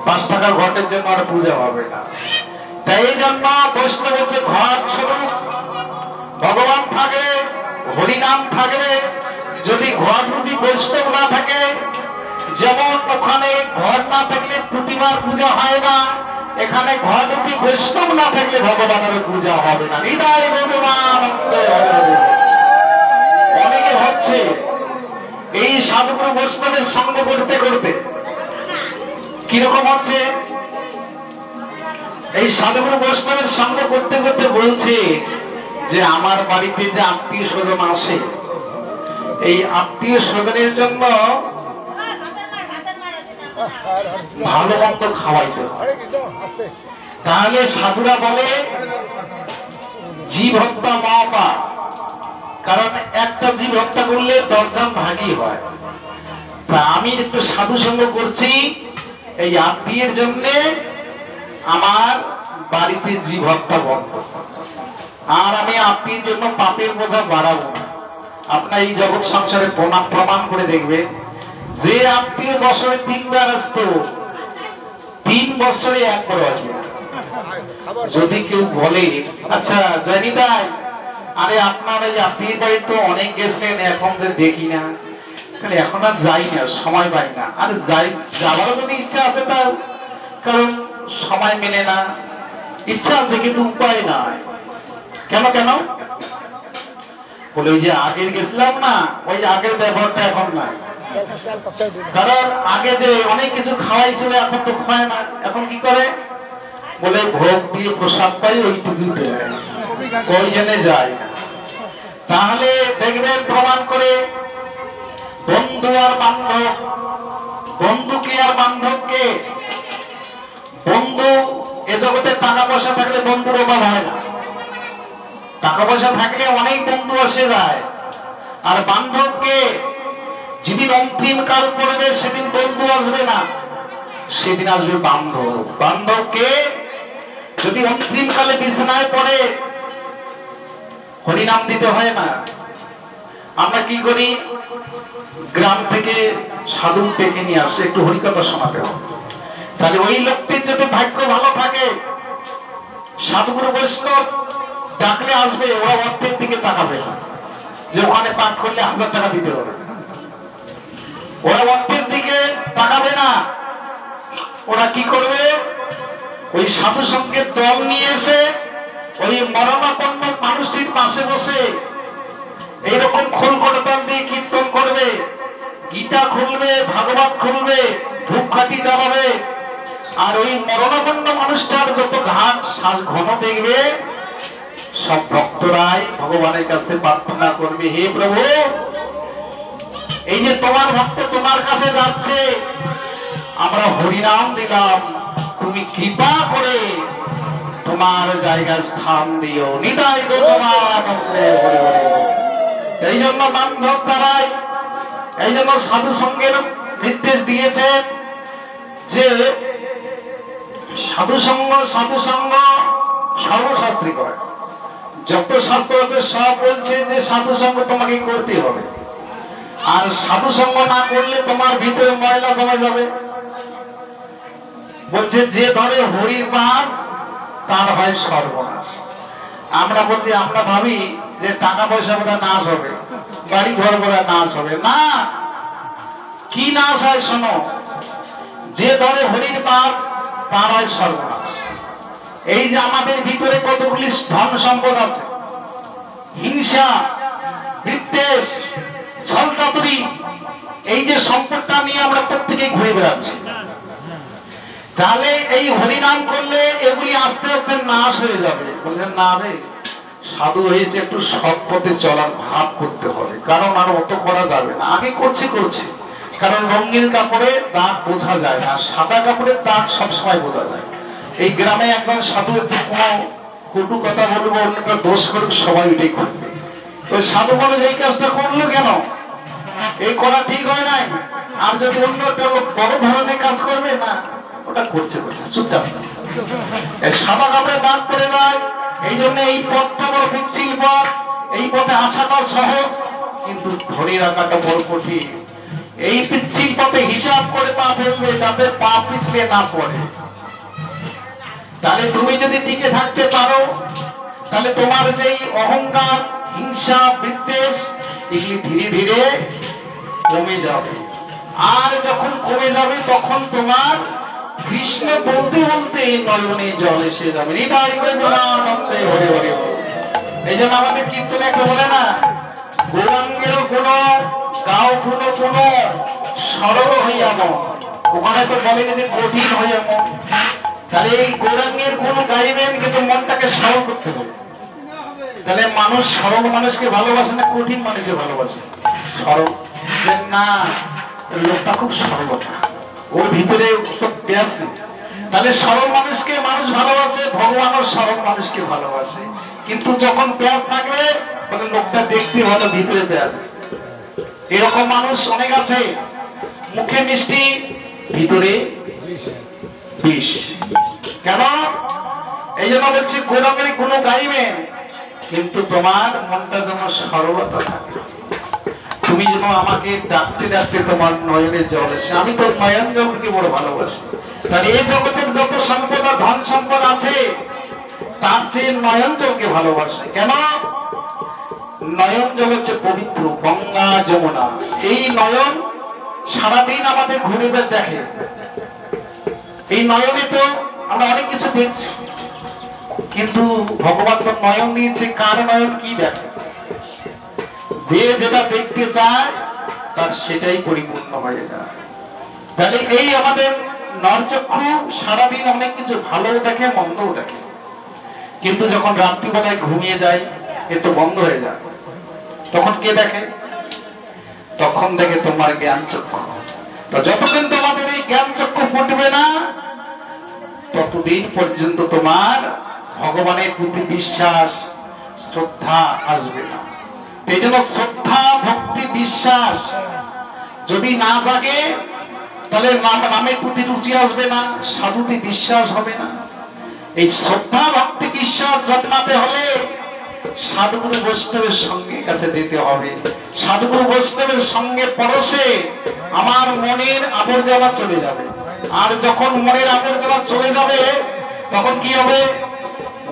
5 টাকার ঘটের জন্য আর পূজা হবে না। তাই এই জন্য বৈষ্ণব হচ্ছে ঘট স্বরূপ, ভগবান থাকবে, হরিনাম থাকবে। যদি ঘট রূপী বৈষ্ণব না থাকে, যেমন ওখানে ঘট না থাকলে প্রতিমার পূজা হয় না, এখানে ঘট রূপী বৈষ্ণব না থাকলে ভগবানের পূজা হবে না। হৃদয় ভগবান অনেকে হচ্ছে এই সাধুগুরু বৈষ্ণবের সঙ্গ করতে করতে কিরকম হচ্ছে, এই সাধুগুরু বৈষ্ণবের সঙ্গ করতে করতে বলছে যে আমার বাড়িতে যে আত্মীয় স্বজন আসে, এই আত্মীয় স্বজনের জন্য ভালো মন্দ খাওয়াইতে হয়। তাহলে সাধুরা বলে জীব হত্যা মহাপাপ, কারণ একটা জীব হত্যা করলে 10 জন ভাগী হয়। তা আমি একটু সাধু সঙ্গ করছি, এই আত্মীয়ের জন্য আমার বাড়িতে জীব হত্যা বন্ধ, আর আমি আত্মীয়ের জন্য পাপের বোঝা বাড়াবো না। আপনার এই জগৎ সংসারে প্রমাণ করে দেখবে, যে আত্মীয় বছরে 3 বার আসতো, 3 বছরে 1 বার আসবে। যদি কেউ বলে আচ্ছা জয়নিতাই, আরে আপনার এই আত্মীয় বাড়ি তো অনেক গেছেন, এখন যে দেখি না, এখন আর যাই না, সময় পাই না। আর যাই, যাওয়ারও যদি ইচ্ছা আছে তার, কারণ সময় মেলে না। ইচ্ছা আছে কিন্তু উপায় নাই। কেন কেন বলে, ওই যে আগের গেছিলাম না, ওই আগের ব্যবহারটা এখন নাই। কারণ আগে যে অনেক কিছু খাওয়াই ছিল, এখন তো খায় না। এখন কি করে বলে, ভোগ দিয়ে প্রসাদ পাই, ওইটুকু ওই জেনে যায় না। তাহলে দেখবেন প্রমাণ করে, বন্ধু আর বান্ধব, বন্ধুকে আর বান্ধবকে, বন্ধু এ জগতে টাকা পয়সা থাকলে বন্ধুর অভাব হয় না। টাকা পয়সা থাকলে অনেক বন্ধু আসে যায়। আর বান্ধবকে যেদিন অন্তিম কাল পড়বে সেদিন বন্ধু আসবে না, সেদিন আসবে বান্ধব। বান্ধবকে যদি অন্তিম কালে বিছানায় পড়ে হরিনাম দিতে হয় না। আমরা কি করি, গ্রাম থেকে সাধু ডেকে নিয়ে আসে, একটু হরিকথা শোনাতে হবে। তাহলে ওই লোকটির যদি ভাগ্য ভালো থাকে, সাধুগুরু বৈষ্ণব ডাকলে আসবে, ওরা অর্থের দিকে তাকাবে না যে ওখানে পাঠ করলে 1000 টাকা দিতে হবে। ওরা অর্থের দিকে তাকাবে না। ওরা কি করবে, ওই সাধু সঙ্গের দল নিয়ে এসে ওই মরণাপন্ন মানুষটির পাশে বসে এইরকম খোল করতাল দিয়ে কীর্তন করবে, গীতা খুলবে, ভাগবত খুলবে, ধূপকাঠি জ্বালাবে। আর ওই মরণাপন্ন মানুষটার যত ঘাট ঘন দেখবে, সব ভক্তরাই ভগবানের কাছে প্রার্থনা করবে, হে প্রভু, এই যে তোমার ভক্ত তোমার কাছে যাচ্ছে, আমরা হরিনাম দিলাম, তুমি কৃপা করে তোমার জায়গায় স্থান দিও। নিতাই গৌরবানন্দে হরি হরি। এই জন্য বান্ধব দ্বারাই, এই জন্য সাধু সঙ্গের নির্দেশ দিয়েছেন যে সাধু সঙ্গ সর্বশাস্ত্রী করে। যত শাস্ত্র আছে সব বলছে যে সাধু সঙ্গ তোমাকে করতে হবে। আর সাধু সঙ্গ না করলে তোমার ভিতরে ময়লা জমে যাবে। বলছে যে ধরে হরির পাশ তার হয় সর্বনাশ। আমরা বলতে, আমরা ভাবি যে টাকা পয়সা বোধহয় নাশ হবে, বাড়ি ঘর বোধহয় নাশ হবে। না, কি নাশ হয় শোনো, যে ধরে হরির পাশ তার হয় সর্বনাশ। এই যে আমাদের ভিতরে কতগুলি ধন সম্পদ আছে, হিংসা, বিদ্বেষ, ছলচাতুরি, এই যে সম্পদটা নিয়ে আমরা প্রত্যেকেই ঘুরে বেড়াচ্ছি। তাহলে এই হরিনাম করলে এগুলি আস্তে আস্তে নাশ হয়ে যাবে। বলছেন না রে, সাধু হয়েছে, একটু সৎ পথে চলার ভাব করতে হবে, কারণ আর অত করা যাবে না। আগে করছি, কারণ রঙিন কাপড়ে দাগ বোঝা যায় না, সাদা কাপড়ের দাগ সবসময় বোঝা যায়। এই গ্রামে একজন সাধু একটু কোনো কটু কথা বলবো, অন্যটা দোষ করুক, সবাই এটাই করবে। তো সাধু মানুষ এই কাজটা করলো কেন, এই করা ঠিক হয় নাই। আর যদি অন্য বড় ধরনের কাজ করবে না, ওটা করছে চুপচাপ, সাদা কাপড়ে দাগ পড়ে যায়। এই জন্য এই পথটা বড় পিচ্ছিল পথ, এই পথে আসাটা সহজ, কিন্তু ধরে রাখাটা বড় কঠিন। এই পিচ্ছিল পথে হিসাব করে পা ফেলবে, যাতে পা পিছলে না পড়ে। তাহলে তুমি যদি টিকে থাকতে পারো, তাহলে তোমার যেই অহংকার, হিংসা, বিদ্বেষ, এগুলি ধীরে ধীরে কমে যাবে। আর যখন কমে যাবে, তখন তোমার কৃষ্ণ বলতে বলতে নয়নে জল এসে যাবে। হৃদয় গৌরানন্দে হরি হরি। এই জন্য আমাদের কীর্তনে একটা বলে না, গৌরাঙ্গের গুণ গাও গুণ গুণ সরল হইয়া মন। ওখানে তো বলে যে কঠিন হইয়া মন। তাহলে এই গৌরাঙ্গের গুণ গাইবেন, কিন্তু মনটাকে সরল করতে হবে। তাহলে মানুষ সরল মানুষকে ভালোবাসে না কঠিন মানুষকে ভালোবাসে? সরল, না লোকটা খুব সরলতা, ওর ভিতরে পেঁয়াজ নেই। তাহলে সরল মানুষকে মানুষ ভালোবাসে, ভগবানও সরল মানুষকে ভালোবাসে। কিন্তু যখন পেঁয়াজ থাকবে, তাহলে লোকটা দেখতে ভালো, ভিতরে পেঁয়াজ। এরকম মানুষ অনেক আছে, মুখে মিষ্টি, ভিতরে বিষ। কেন? এই জন্য বলছি গৌরাঙ্গের গুণ গাইবেন, কিন্তু তোমার মনটা যেন সরলতা থাকে। তুমি যেন আমাকে ডাকতে ডাকতে তোমার নয়নে জল এসে, আমি তোর নয়ন জলকে বড় ভালোবাসি। তাহলে এই জগতের যত সম্পদ, ধন সম্পদ আছে, তার চেয়ে নয়ন জলকে ভালোবাসে। কেন? নয়ন জল হচ্ছে পবিত্র, গঙ্গা যমুনা। এই নয়ন সারাদিন আমাদের ঘুরে দেখে। এই নয়নে তো আমরা অনেক কিছু দেখছি, কিন্তু ভগবান তো নয়ন দিয়েছে, কার নয়ন কি দেখে? যে যেটা দেখতে চায় তার সেটাই পরিপূর্ণ হয়ে যায়। তাহলে এই আমাদের নরচক্ষু সারাদিন অনেক কিছু ভালো দেখে, মন্দও দেখে, কিন্তু যখন রাত্রিবেলায় ঘুমিয়ে যায় এ তো বন্ধ হয়ে যায়। তখন কে দেখে? তখন দেখে তোমার জ্ঞান চক্ষু। তো যতদিন তোমাদের এই জ্ঞান চক্ষু ফুটবে না, ততদিন পর্যন্ত তোমার ভগবানের প্রতি বিশ্বাস, শ্রদ্ধা আসবে না। এই জন্য শ্রদ্ধা, ভক্তি, বিশ্বাস যদি না জাগে, তাহলে নামের প্রতি রুচি আসবে না, সাধুতে বিশ্বাস হবে না। এই শ্রদ্ধা, ভক্তি, বিশ্বাস জন্মাতে হলে সাধুগুরু বৈষ্ণবের সঙ্গে কাছে যেতে হবে। সাধুগুরু বৈষ্ণবের সঙ্গে পরশে আমার মনের আবর্জনা চলে যাবে। আর যখন মনের আবর্জনা চলে যাবে, তখন কি হবে?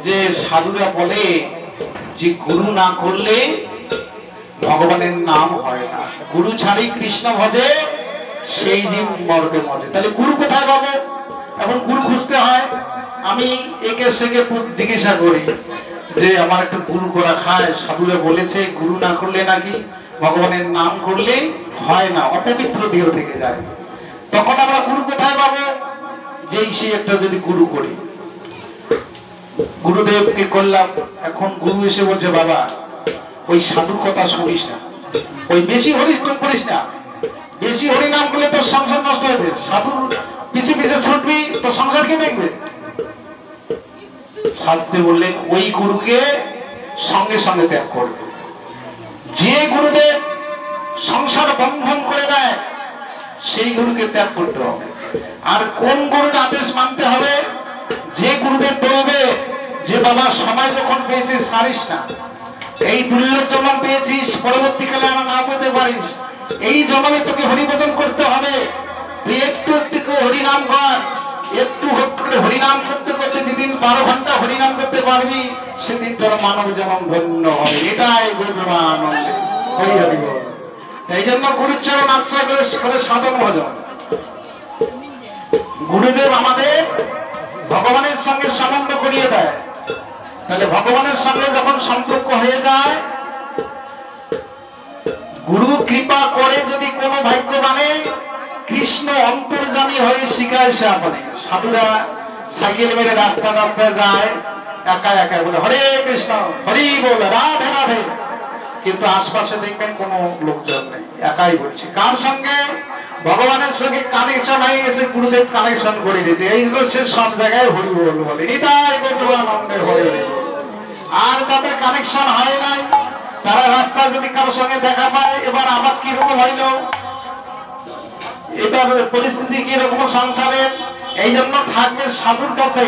যে সাধুরা বলে যে গুরু না করলে ভগবানের নাম হয় না, গুরু ছাড়ি কৃষ্ণ ভজে সেই জীব মরবে মরে। তাহলে গুরু কোথায় পাবো? এখন গুরু খুঁজতে হয়। আমি একে সেকে জিজ্ঞাসা করি যে আমার একটা গুরু করা খায়, সাধুরা বলেছে গুরু না করলে নাকি ভগবানের নাম করলে হয় না, অপবিত্র দেহ থেকে যায়। তখন আমরা গুরু কোথায় পাবো? যেই সে একটা যদি গুরু করি, গুরুদেবকে করলাম, এখন গুরু এসে বলছে বাবা ওই সাধুর কথা শুনিস না, ওই বেশি হরিনাম করিস না, বেশি হরিনাম করলে তোর সংসার নষ্ট হবে, সাধুর পিছে পিছে ছুটবি তোর সংসার কে দেখবে? শাস্ত্রে বললেন ওই গুরুকে সঙ্গে সঙ্গে ত্যাগ করবে। যে গুরুদেব সংসার বন্ধন করে দেয় সেই গুরুকে ত্যাগ করতে হবে। আর কোন গুরুর আদেশ মানতে হবে? যে গুরুদেব বলবে যে বাবা সময় যখন পেয়েছিস সারিস না, এই দুর্লভ জন্ম পেয়েছিস, পরবর্তীকালে আমার না পেতে পারিস, এই জন্মে তোকে হরিভজন করতে হবে, তুই একটু একটু হরিনাম কর, একটু করে হরিনাম করতে করতে যেদিন 12 ঘন্টা হরিনাম করতে পারবি, সেদিন তোর মানব জন্ম ধন্য হবে। এটাই গুরুমানন্দ হরি হরি বল। এই জন্য গুরুচরণ আশ্রয় করে সাধন ভজন। গুরুদেব আমাদের ভগবানের সঙ্গে সম্বন্ধ করিয়ে দেয়। তাহলে ভগবানের সঙ্গে যখন সম্পর্ক হয়ে যায়, গুরু কৃপা করে যদি কোনো ভাগ্যবানে কৃষ্ণ অন্তর্যামী হয়ে শিখায় সে আপনি। সাধুরা সাইকেল মেরে রাস্তা রাস্তায় যায়, একা একা বলে হরে কৃষ্ণ, হরি বল, রাধে রাধে, কিন্তু আশপাশে দেখবেন কোনো লোকজন নেই, একাই বলছে। কার সঙ্গে? ভগবানের সঙ্গে কানেকশন হয়ে গেছে, গুরুদেব কানেকশন করে দিয়েছে, এইগুলো সে সব জায়গায় হরি বল বলে, এটাই আনন্দে হরি। আর যাদের কানেকশন হয় নাই, তারা রাস্তায় যদি কারোর সঙ্গে দেখা পায়, এবার আবার কিরকম হইল, এবার পরিস্থিতি কিরকম সংসারে। এই জন্য থাকবে সাধুর কাছে,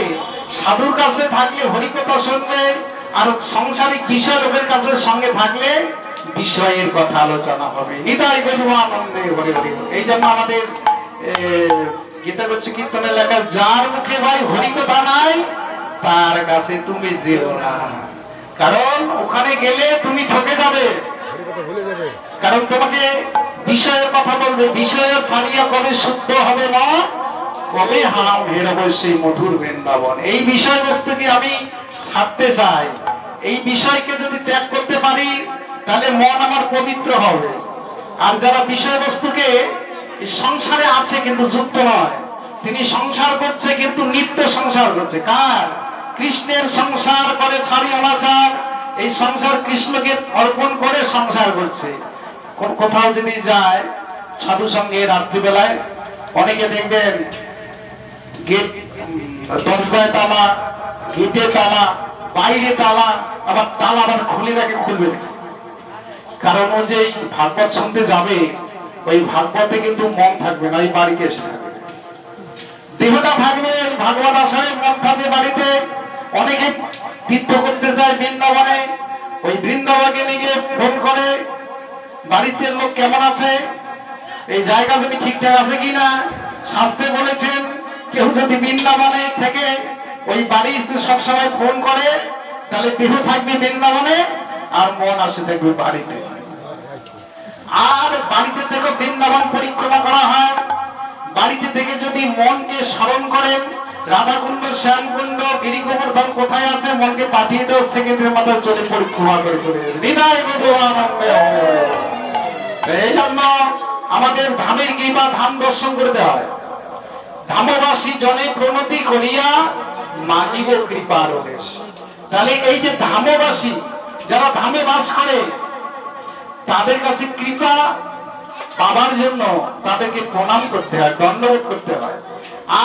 সাধুর কাছে থাকলে হরিকথা শুনবে, আর সংসারিক বিষয় লোকের কাছে সঙ্গে থাকলে বিষয়ের কথা আলোচনা হবে। নিতাই গৌর আনন্দে হরি হরি। এই জন্য আমাদের গীতা হচ্ছে কীর্তনের লেখা, যার মুখে ভাই হরিকথা নাই তার কাছে তুমি যেও না, কারণ ওখানে গেলে তুমি ঠকে যাবে। কারণ তোমাকে বিষয়ের কথা বলবে, বিষয়ে ছাড়িয়া কবে শুদ্ধ হবে না, কবে হাম হেরব সেই মধুর বৃন্দাবন। এই বিষয়বস্তুকে আমি ছাড়তে চাই, এই বিষয়কে যদি ত্যাগ করতে পারি তাহলে মন আমার পবিত্র হবে। আর যারা বিষয়বস্তুকে সংসারে আছে কিন্তু যুক্ত নয়, তিনি সংসার করছে কিন্তু নিত্য সংসার করছে। কার? কৃষ্ণের সংসার করে ছাড়ি অনাচার, এই সংসার কৃষ্ণকে অর্পণ করে সংসার করছে। কোথাও যদি যায় সাধু সঙ্গে রাত্রিবেলায়, অনেকে দেখবেন গেট দরজায় তালা, গেটে তালা, বাইরে তালা, আবার তালা আবার খুলে রাখে, খুলবে না। কারণ ও যে ভাগবত শুনতে যাবে, ওই ভাগবতে কিন্তু মন থাকবে না, ওই বাড়িতে এসে থাকবে, দেহটা থাকবে, ভাগবত আসারে মন থাকবে বাড়িতে। অনেকে তীর্থ করতে যায় বৃন্দাবনে, ওই বৃন্দাবনকে নিয়ে ফোন করে বাড়িতে লোক কেমন আছে, এই জায়গা তুমি ঠিকঠাক আছে কিনা। শাস্ত্রে বলেছেন কেউ যদি বৃন্দাবনে থেকে ওই বাড়িতে সবসময় ফোন করে, তাহলে দেহ থাকবে বৃন্দাবনে আর মন আসে থাকবে বাড়িতে। আর বাড়িতে থেকে বৃন্দাবন পরিক্রমা করা হয়। বাড়িতে থেকে যদি মনকে স্মরণ করেন রাধাকুণ্ড, শ্যামকুণ্ড, গিরি গোবর্ধন কোথায় আছে, মনকে পাঠিয়ে দেওয়া সেকেন্ডের মাথায় চলে পরিক্রমা করে চলে যাবে। হৃদয় এই জন্য আমাদের ধামের কৃপা, ধাম দর্শন করতে হয়। ধামবাসী জনে প্রণতি করিয়া মাগিব কৃপার দেশ। তাহলে এই যে ধামবাসী যারা ধামে বাস করে তাদের কাছে কৃপা পাবার জন্য তাদেরকে প্রণাম করতে হয়, দণ্ডবোধ করতে হয়।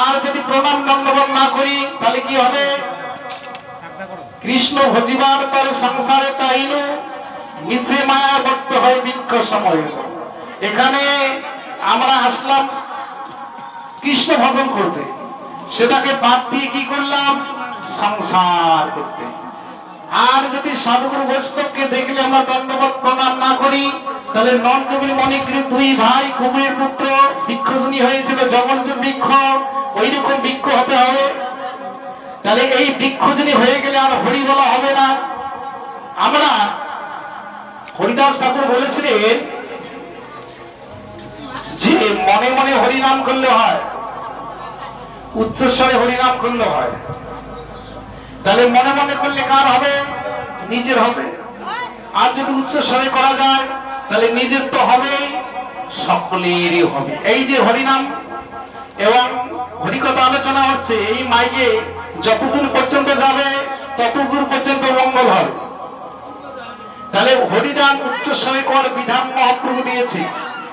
আর যদি প্রণাম দণ্ডবোধ না করি তাহলে কি হবে? কৃষ্ণ ভজিবার পর সংসারে তাইনু মিশে মায়া বর্ত হয় বৃক্ষ সময়। এখানে আমরা আসলাম কৃষ্ণ ভজন করতে, সেটাকে বাদ দিয়ে কি করলাম? সংসার করতে। আর যদি সাধুগুরু বৈষ্ণবকে দেখলে আমরা দণ্ডবোধ প্রণাম না করি তাহলে নন্দকবির মণিগ্রীব দুই ভাই কুবের পুত্র বৃক্ষজনী হয়েছিল, জগন্নাথ বৃক্ষ, ওই রকম বৃক্ষ হতে হবে। তাহলে এই বৃক্ষজনী হয়ে গেলে আর হরি বলা হবে না। আমরা হরিদাস ঠাকুর বলেছিলেন যে মনে মনে হরিনাম করলে হয়, উচ্চস্বরে হরিনাম করলে হয়। তাহলে মনে মনে করলে কার হবে? নিজের হবে। আর যদি উচ্চস্বরে করা যায় তাহলে নিজের তো হবেই, সকলেরই হবে। এই যে হরিনাম এবং হরিকথা আলোচনা হচ্ছে, এই মাইকে যতদূর পর্যন্ত যাবে ততদূর পর্যন্ত মঙ্গল হবে। তাহলে হরিনাম উচ্চস্বরে কর বিধান মহাপ্রভু দিয়েছে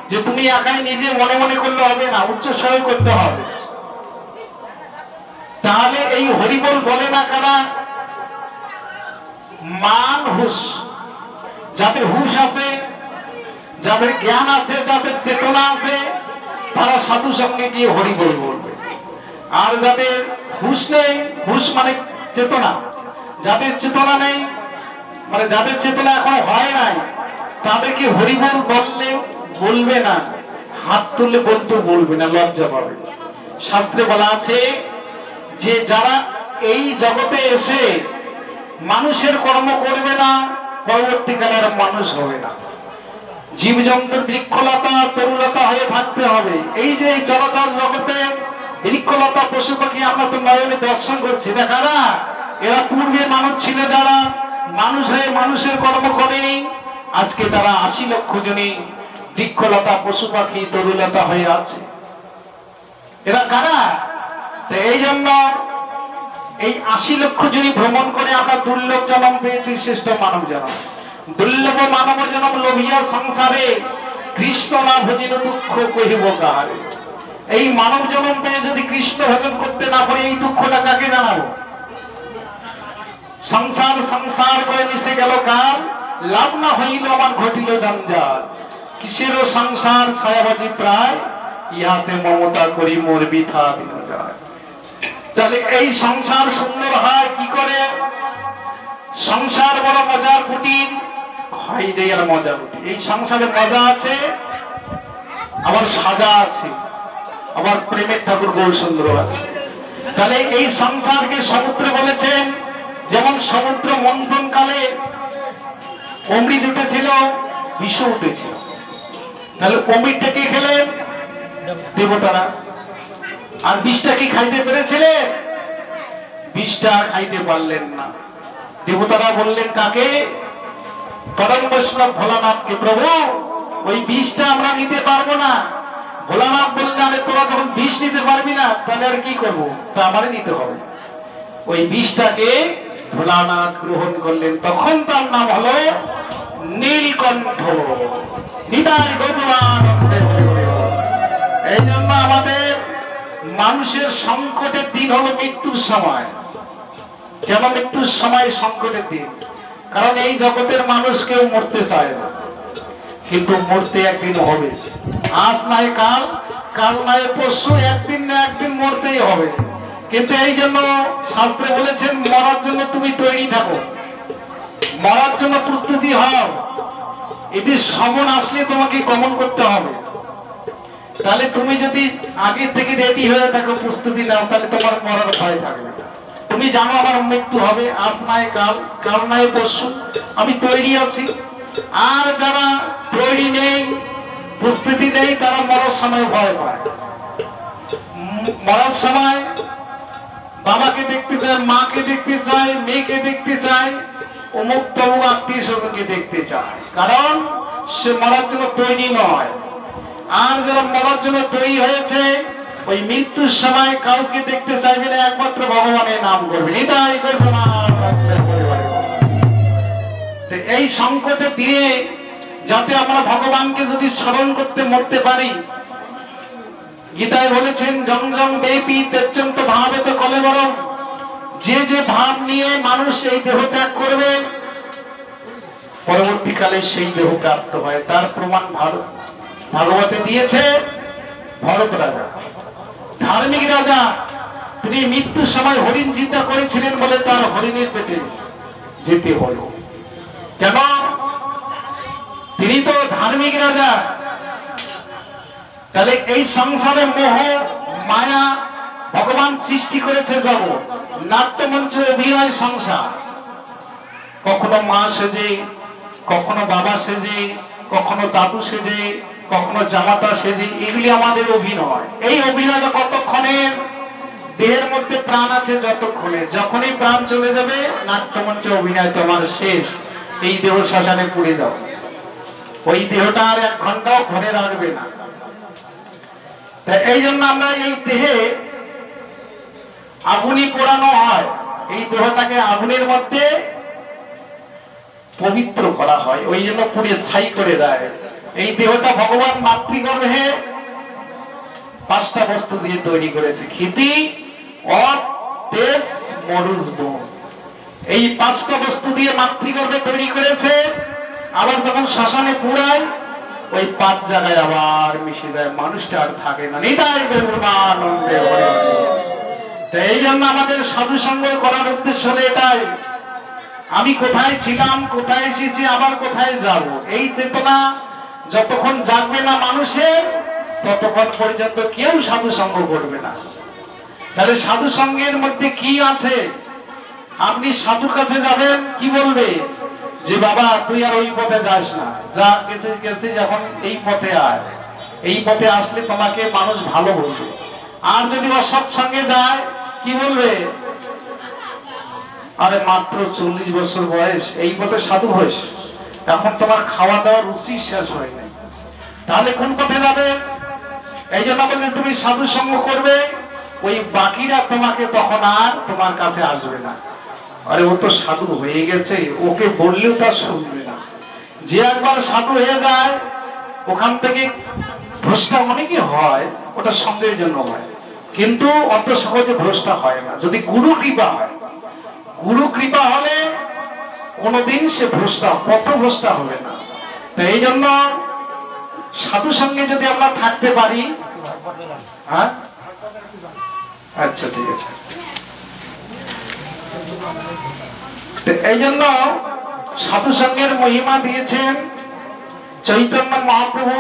যে তুমি একাই নিজে মনে মনে করলে হবে না, উচ্চস্বরে করতে হবে। তাহলে এই হরিবল বলে না কারা? মান হুশ, যাদের হুশ আছে, যাদের জ্ঞান আছে, যাদের চেতনা আছে, তারা সাধু সঙ্গে গিয়ে হরিবল বলবে। আর যাদের হুশ নেই, হুশ মানে চেতনা, যাদের চেতনা নেই মানে যাদের চেতনা এখনো হয় নাই, তাদেরকে হরিবল বললে বলবে না, হাত তুললে বলতে বলবে না, লজ্জা পাবে। শাস্ত্রে বলা আছে যে যারা এই জগতে এসে মানুষের কর্ম করবে না পরবর্তীকালে আর মানুষ হবে না। জীবজন্তুর বৃক্ষলতা তরুলতা হয়ে থাকতে হবে। এই যে এই চরাচর জগতে বৃক্ষলতা পশু পাখি আমরা তো নয়নে দর্শন করছি, দেখারা এরা পূর্বে মানুষ ছিল, যারা মানুষ হয়ে মানুষের কর্ম করেনি, আজকে তারা ৮০ লক্ষ জনই বৃক্ষলতা পশু পাখি তরুলতা হয়ে আছে। এরা কারা? এই জন্য এই ৮০ লক্ষ জনই ভ্রমণ করে আমরা দুর্লভ জন্ম পেয়েছি, শ্রেষ্ঠ মানব জন্ম। দুর্লভ মানব জন্ম লোভিয়া সংসারে কৃষ্ণ না ভজিল দুঃখ কহিব কাহারে। এই মানব জন্ম পেয়ে যদি কৃষ্ণ ভজন করতে না পারি এই দুঃখটা কাকে জানাবো? সংসার সংসার করে মিশে গেল কাল, লাভ না হইল আমার ঘটিল জঞ্জাল। কিসেরও সংসার ছায়াবাজি প্রায়, ইহাতে মমতা করি মোর বৃথা দিন যায়। তাহলে এই সংসার সুন্দর হয় কি করে? সংসার বড় মজার কুটির, হয় দেয়ার মজা কুটির। এই সংসারে মজা আছে, আবার সাজা আছে, আবার প্রেমের ঠাকুর গৌর সুন্দর আছে। তাহলে এই সংসারকে সমুদ্র বলেছেন, যেমন সমুদ্র মন্থন কালে অমৃত উঠেছিল, বিষ উঠেছিল। তাহলে অমৃতটা কে খেলেন? দেবতারা। আর বিষটা কি খাইতে পেরেছিলে? বিষটা খাইতে পারলেন না। দেবতারা বললেন কাকে? পরম বৈষ্ণব ভোলানাথকে, প্রভু ওই বিষটা আমরা নিতে পারবো না। ভোলানাথ বললেন আরে তোরা যখন বিষ নিতে পারবি না তাহলে আর কি করবো, তা আমারই নিতে হবে। ওই বিষটাকে ভোলানাথ গ্রহণ করলেন, তখন তার নাম হলো নীলকণ্ঠ। হৃদয় গৌরানন্দে। এই জন্য আমাদের মানুষের সংকটের দিন হলো মৃত্যুর সময়। কেন মৃত্যুর সময় সংকটের দিন? কারণ এই জগতের মানুষ কেউ মরতে চায় না, কিন্তু মরতে একদিন হবে। আজ নাই কাল, কাল নাই পরশু, একদিন না একদিন মরতেই হবে। কিন্তু এই জন্য শাস্ত্রে বলেছেন মরার জন্য তুমি তৈরি থাকো, মরার জন্য প্রস্তুতি হও। এদের সমন আসলে তোমাকে গমন করতে হবে। তাহলে তুমি যদি আগে থেকে রেডি হয়ে থাকো, প্রস্তুতি নাও, তাহলে তোমার মরার ভয় থাকবে। তুমি জানো আমার মৃত্যু হবে, আজ নাই কাল, কাল নাই পরশু, আমি তৈরি আছি। আর যারা তৈরি নেই, প্রস্তুতি নেই, তারা মরার সময় ভয় পায়। মরার সময় বাবাকে দেখতে চায়, মাকে দেখতে চায়, মেয়েকে দেখতে চায়, অমুক তমুক আত্মীয় স্বজনকে দেখতে চায়, কারণ সে মরার জন্য তৈরি নয়। আর যারা মরার জন্য তৈরি হয়েছে, ওই মৃত্যুর সময় কাউকে দেখতে চাইবে না, একমাত্র ভগবানের নাম করবে। এটাই করবে না। এই সংকটে দিয়ে যাতে আমরা ভগবানকে যদি স্মরণ করতে মরতে পারি, গীতায় বলেছেন জং জং বেপি তেজন্ত ভাবে তো কলেবরম, যে যে ভাব নিয়ে মানুষ এই দেহ ত্যাগ করবে পরবর্তীকালে সেই দেহ প্রাপ্ত হয়। তার প্রমাণ ভাগবতে দিয়েছে ভরত রাজা, ধার্মিক রাজা। তিনি মৃত্যুর সময় হরিণ চিন্তা করেছিলেন বলে তার হরিণের পেটে যেতে হলো। কেন? তিনি তো ধার্মিক রাজা। তাহলে এই সংসারে মোহ মায়া ভগবান সৃষ্টি করেছে জগৎ, নাট্যমঞ্চে অভিনয় সংসার। কখনো মা সেজে, কখনো বাবা সেজে, কখনো দাদু সেজে, কখনো জামাতা সেজে, এগুলি আমাদের অভিনয়। এই অভিনয়টা কতক্ষণের? দেহের মধ্যে প্রাণ আছে যতক্ষণে, যখনই প্রাণ চলে যাবে নাট্যমঞ্চে অভিনয় তোমার শেষ, এই দেহ শ্মশানে পুড়ে দাও। ওই দেহটা আর 1 ঘন্টাও ঘরে রাখবে না। এই জন্য আমরা এই দেহে আগুনই পোড়ানো হয়, এই দেহটাকে আগুনের মধ্যে পবিত্র করা হয়, ওই জন্য পুড়ে ছাই করে দেয়। এই দেহটা ভগবান মাতৃগর্ভে 5টা বস্তু দিয়ে তৈরি করেছে, ক্ষিতি, অপ, তেজ, মরুজ, বন। এই 5টা বস্তু দিয়ে মাতৃগর্ভে তৈরি করেছে। আবার যখন শ্মশানে পুড়ায়, ওই 5 জায়গায় আবার মিশে যায়, মানুষটা আর থাকে না। নিতাই ব্রহ্মানন্দে হরে। এই জন্য আমাদের সাধু সঙ্গ করার উদ্দেশ্য হলো এটাই, আমি কোথায় ছিলাম, কোথায় এসেছি, আবার কোথায় যাব। এই চেতনা যতক্ষণ জাগবে না মানুষের, ততক্ষণ পর্যন্ত কেউ সাধু সঙ্গ করবে না। তাহলে সাধু সঙ্গের মধ্যে কি আছে? আপনি সাধুর কাছে যাবেন, কি বলবে? যে বাবা তুই আর ওই পথে যাস না, যা গেছে গেছে, এখন এই পথে আয়, এই পথে আসলে তোমাকে মানুষ ভালো বলবে। আর যদি অসৎ সঙ্গে যায়, কি বলবে? আরে মাত্র 40 বছর বয়স, এই পথে সাধু হয়েছ, এখন তোমার খাওয়া দাওয়ার রুচি শেষ হয় নাই, তাহলে কোন পথে যাবে? এই জন্য বললেন তুমি সাধু সঙ্গ করবে, ওই বাকিরা তোমাকে তখন আর তোমার কাছে আসবে না। আরে ও তো সাধু হয়ে গেছে, ওকে বললেও তার শুনবে না। যে একবার সাধু হয়ে যায়, ওখান থেকে ভ্রষ্টা অনেকই হয়, ওটা সঙ্গের জন্য হয়, কিন্তু অত সহজে ভ্রষ্টা হয় না যদি গুরু কৃপা হয়। গুরু কৃপা হলে কোনোদিন সে ভ্রষ্টা, পথভ্রষ্টা হবে না। তো এই জন্য সাধু সঙ্গে যদি আমরা থাকতে পারি, হ্যাঁ আচ্ছা ঠিক আছে। এই জন্য সাধু সঙ্গের মহিমা দিয়েছেন চৈতন্য মহাপ্রভু।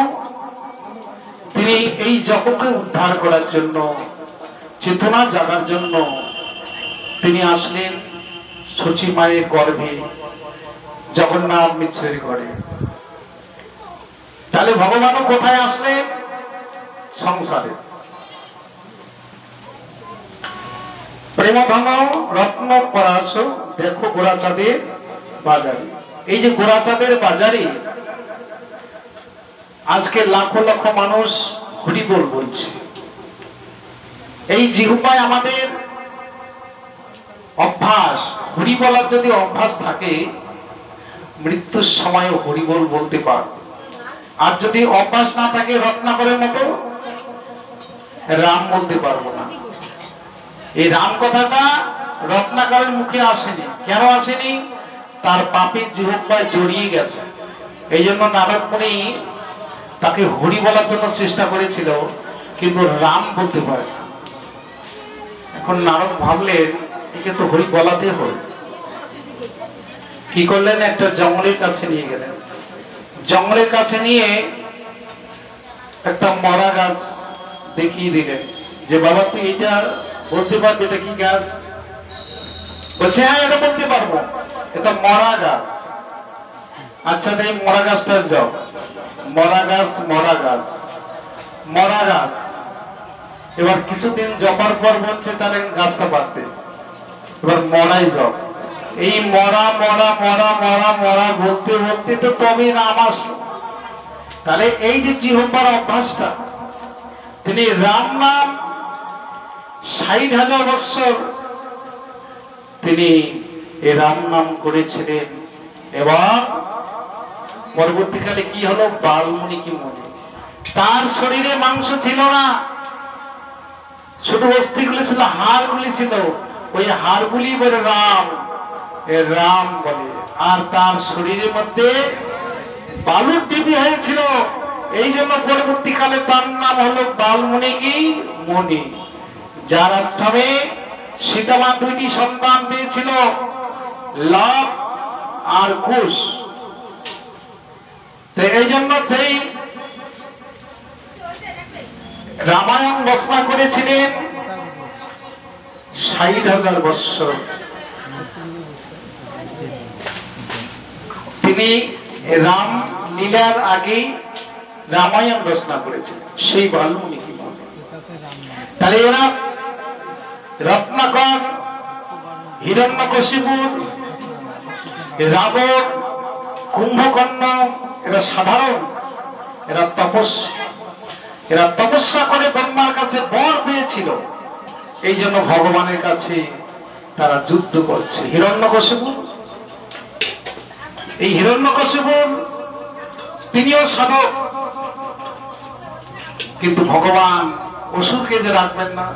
তিনি এই জগৎকে উদ্ধার করার জন্য, চেতনা জাগার জন্য তিনি আসলেন সচী মায়ের গর্ভে, জগন্নাথ মিশ্রের ঘরে। তাহলে ভগবানও কোথায় আসলেন? সংসারে। প্রেমধন রত্ন পরাশ দেখো গোরাচাঁদের বাজারে। এই যে গোরাচাঁদের বাজারে আজকে লাখো লক্ষ মানুষ হরিবোল বলছে। এই জিহ্বায় আমাদের অভ্যাস, হরি বলার যদি অভ্যাস থাকে, মৃত্যুর সময় হরিবোল বলতে পারবে। আর যদি অভ্যাস না থাকে, রত্নাকরের মতো রাম বলতে পারবো না। এই রাম কথাটা রত্নাকরের মুখে আসেনি। কেন আসেনি? তার পাপের জিহ্বায় জড়িয়ে গেছে। এই জন্য নারদ মুনি তাকে হরি বলার জন্য চেষ্টা করেছিল, কিন্তু রাম বলতে পারে না। এখন নারদ ভাবলেন একে তো হরি বলাতে হল। কি করলেন? একটা জঙ্গলের কাছে নিয়ে গেলেন। জঙ্গলের কাছে নিয়ে একটা মরা গাছ দেখিয়ে দিলেন যে বাবা তুই এটা বলতে পারবি এটা কি গাছ? বলছে হ্যাঁ এটা বলতে পারবো, এটা মরা গাছ। আচ্ছা এই মরা গাছটা যাও, মরা গাছ মরা গাছ মরা গাছ। এবার কিছুদিন জপার পর বলছে তাহলে গাছটা পারতে, এবার মরাই যাও। এই মরা মরা মরা মরা মরা বলতে বলতে তো তবে নাম আসলো। তাহলে এই যে জিহ্বার অভ্যাসটা, তিনি রাম নাম ৬০,০০০ বৎসর তিনি এ রাম নাম করেছিলেন। এবার পরবর্তীকালে কি হলো, বালমুনি কি মনে, তার শরীরে মাংস ছিল না, শুধু অস্থিগুলি ছিল, হাড়গুলি ছিল। ওই হাড়গুলি বলে রাম, এ রাম বলে। আর তার শরীরের মধ্যে বালুর দেবী হয়েছিল, এই জন্য পরবর্তীকালে তার নাম হলো বালমুনি কি মণি। যার আশ্রমে সীতামা 2টি সন্তান পেয়েছিল, লব আর কুশ। এই জন্য সেই রামায়ণ রচনা করেছিলেন ৬০,০০০ বৎসর। তিনি রাম লীলার আগে রামায়ণ রচনা করেছিলেন, সেই বাল্মীকি কি বলে। তাহলে এরা রত্নাকর, হিরণ্যকশিপু, রাবণ, কুম্ভকর্ণ, এরা সাধারণ, এরা তপস্যা করে ব্রহ্মার কাছে বর পেয়েছিল, এই জন্য ভগবানের কাছে তারা যুদ্ধ করছে। হিরণ্যকশিপু, এই হিরণ্যকশিপু তিনিও সাধক, কিন্তু ভগবান অসুরকে যে রাখবেন না,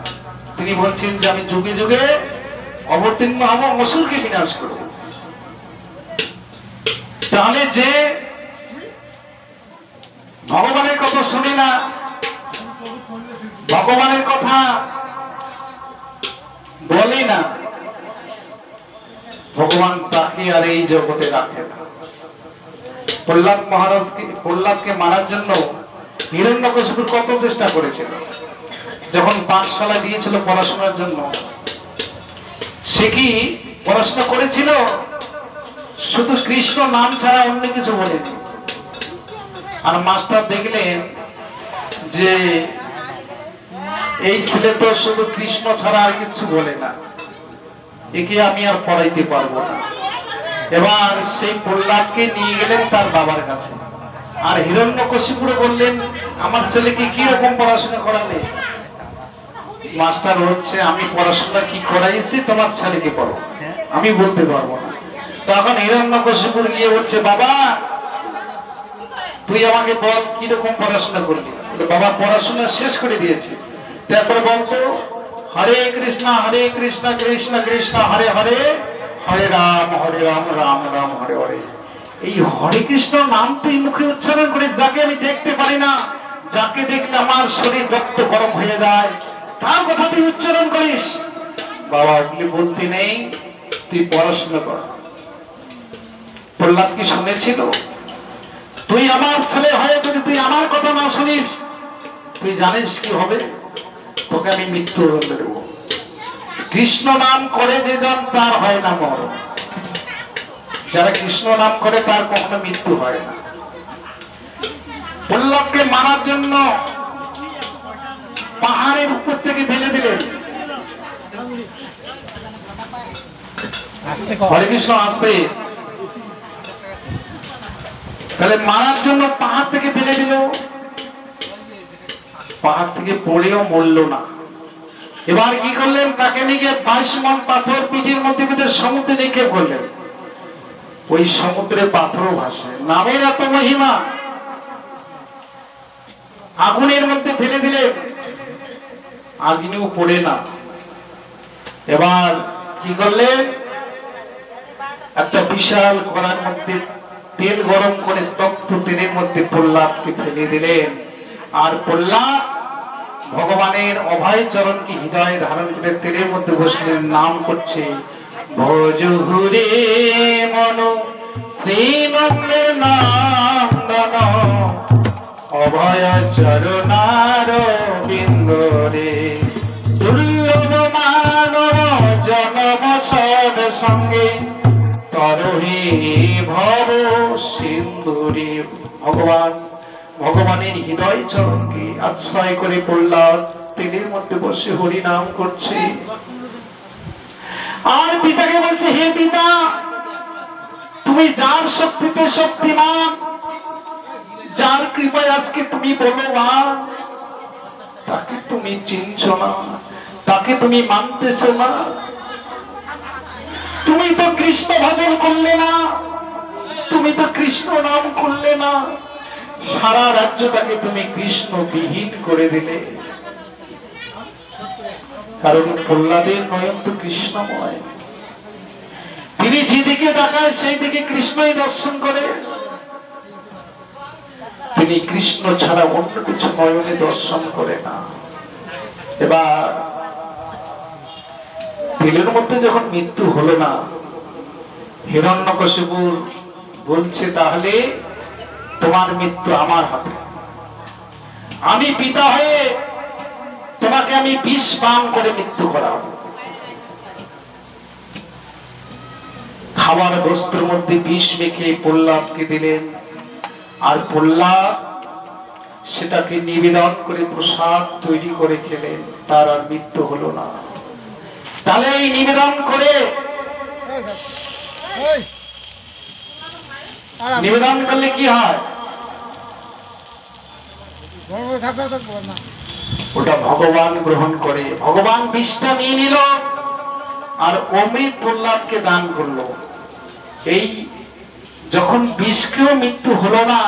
তিনি বলছেন যে আমি যুগে যুগে অবতীর্ণ হব, অসুরকে বিনাশ করব। তাহলে যে ভগবানের কথা শুনি না, ভগবানের কথা বলি না, ভগবান তাকে আর এই জগতে রাখে না। প্রহ্লাদকে মারার জন্য হিরণ্যকশিপুর কত চেষ্টা করেছিল। যখন পাঠশালা দিয়েছিল পড়াশোনার জন্য, সে কি পড়াশোনা করেছিল? শুধু কৃষ্ণ নাম ছাড়া অন্য কিছু বলেনি। আর মাস্টার দেখলেন যে এই ছেলে তো শুধু কৃষ্ণ ছাড়া আর কিছু বলে না, একে আমি আর পড়াইতে পারবো না। এবার সেই প্রহ্লাদকে নিয়ে গেলেন তার বাবার কাছে। আর হিরণ্যকশিপুরে বললেন আমার ছেলেকে কি রকম পড়াশোনা করাবে? মাস্টার হচ্ছে আমি পড়াশোনা কি করাইছি, তোমার ছেলেকে পড়ো, আমি বলতে পারবো না। তখন হিরণ্যকশিপুর গিয়ে বলছে বাবা তুই আমাকে বল কি রকম পড়াশোনা করলি? বাবা পড়াশোনা শেষ করে দিয়েছি। তারপরে বলতো হরে কৃষ্ণ কৃষ্ণ কৃষ্ণ হরে হরে, হরে রাম রাম রাম হরে হরে। এই হরে কৃষ্ণ নাম তুই মুখে উচ্চারণ করিস, যাকে আমি দেখতে পারি না, যাকে দেখলে আমার শরীর রক্ত গরম হয়ে যায়, তার কথা তুই উচ্চারণ করিস। বাবা ওগুলি বলতে নেই, তুই পড়াশোনা কর। প্রহ্লাদ কি শুনেছিল? তুই আমার ছেলে হয়ে যদি তুই আমার কথা না শুনিস, তুই জানিস কি হবে? তোকে আমি মৃত্যুদণ্ড দেব। কৃষ্ণ নাম করে যে জন তার হয় না মরণ। যারা কৃষ্ণ নাম করে তার কখনো মৃত্যু হয় না। প্রহ্লাদকে মারার জন্য পাহাড়ের উপর থেকে ফেলে দিলেন। হরে কৃষ্ণ আসতে তাহলে মারার জন্য পাহাড় থেকে ফেলে দিল। পাহাড় থেকে পড়েও মরল না। এবার কি করলেন? তাকে নিয়ে 22 মণ পাথর পিঠের মধ্যে সমুদ্রে নিক্ষেপ করলেন। ওই সমুদ্রে পাথরও ভাসে। নামের এত মহিমা। আগুনের মধ্যে ফেলে দিলেন, আগুনেও পড়ে না। এবার কি করলেন? একটা বিশাল কড়ার মধ্যে তেল গরম করে তপ্ত তেলের মধ্যে প্রহ্লাদকে ফেলে দিলেন। আর প্রহ্লাদ ভগবানের অভয় চরণকে হৃদয়ে ধারণ করে তেলের মধ্যে বসলেন, নাম করছে ভজ হুরে মন শ্রীনন্দের নন্দন অভয় চরণার বিন্দরে দুর্লভ মানব জনম সদ গঙ্গে তরহে ভব সিন্ধুরে। ভগবান ভগবানের হৃদয় চরণকে আশ্রয় করে প্রহ্লাদ তেলের মধ্যে বসে হরি নাম করছে। আর পিতাকে বলছে, হে পিতা, তুমি যার শক্তিতে শক্তিমান, যার কৃপায় আজকে তুমি বলবান, তাকে তুমি চিনছ না, তাকে তুমি মানতেছ না। তুমি তো কৃষ্ণ ভজন করলে না, তুমি তো কৃষ্ণ নাম করলে না, সারা রাজ্যটাকে তুমি কৃষ্ণ বিহীন করে দিলে। কারণ প্রহ্লাদের নয়ন তো কৃষ্ণময়, তিনি যেদিকে তাকায় সেই দিকে কৃষ্ণই দর্শন করে। তিনি কৃষ্ণ ছাড়া অন্য কিছু নয়নে দর্শন করে না। এবার তেলের মধ্যে যখন মৃত্যু হলো না, হিরণ্যকশিপু বলছে, তাহলে তোমার মৃত্যু আমার হাতে। আমি পিতা হয়ে তোমাকে আমি বিষ পান করে মৃত্যু করাবো। খাবার বস্ত্রের মধ্যে বিষ মেখে প্রহ্লাদকে দিলেন, আর প্রহ্লাদ সেটাকে নিবেদন করে প্রসাদ তৈরি করে খেলেন, তার আর মৃত্যু হলো না। তাহলে এই নিবেদন করে, নিবেদন করলে কি হয়? ওটা ভগবান গ্রহণ করে। ভগবান বিষটা নিয়ে নিল আর অমৃত প্রহ্লাদকে দান করলো। এই যখন বিষকেও মৃত্যু হলো না,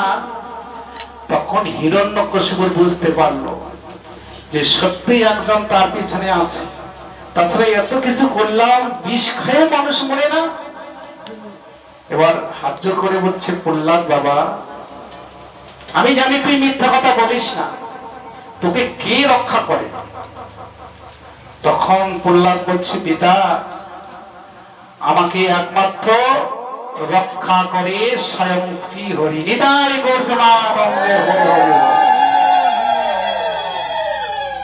তখন হিরণ্যকশিপু বুঝতে পারলো যে সত্যি একজন তার পিছনে আছে। তাছাড়া এত কিছু করলাম, বিষ খেয়ে মানুষ মরে না। এবার হাত জোর করে বলছে, প্রহ্লাদ বাবা, আমি জানি তুই মিথ্যা কথা বলিস না, তোকে কে রক্ষা করে? তখন প্রহ্লাদ বলছে, পিতা, আমাকে একমাত্র রক্ষা করে স্বয়ং শ্রী হরি। নিতাই গৌর প্রেমানন্দে হরি হরি।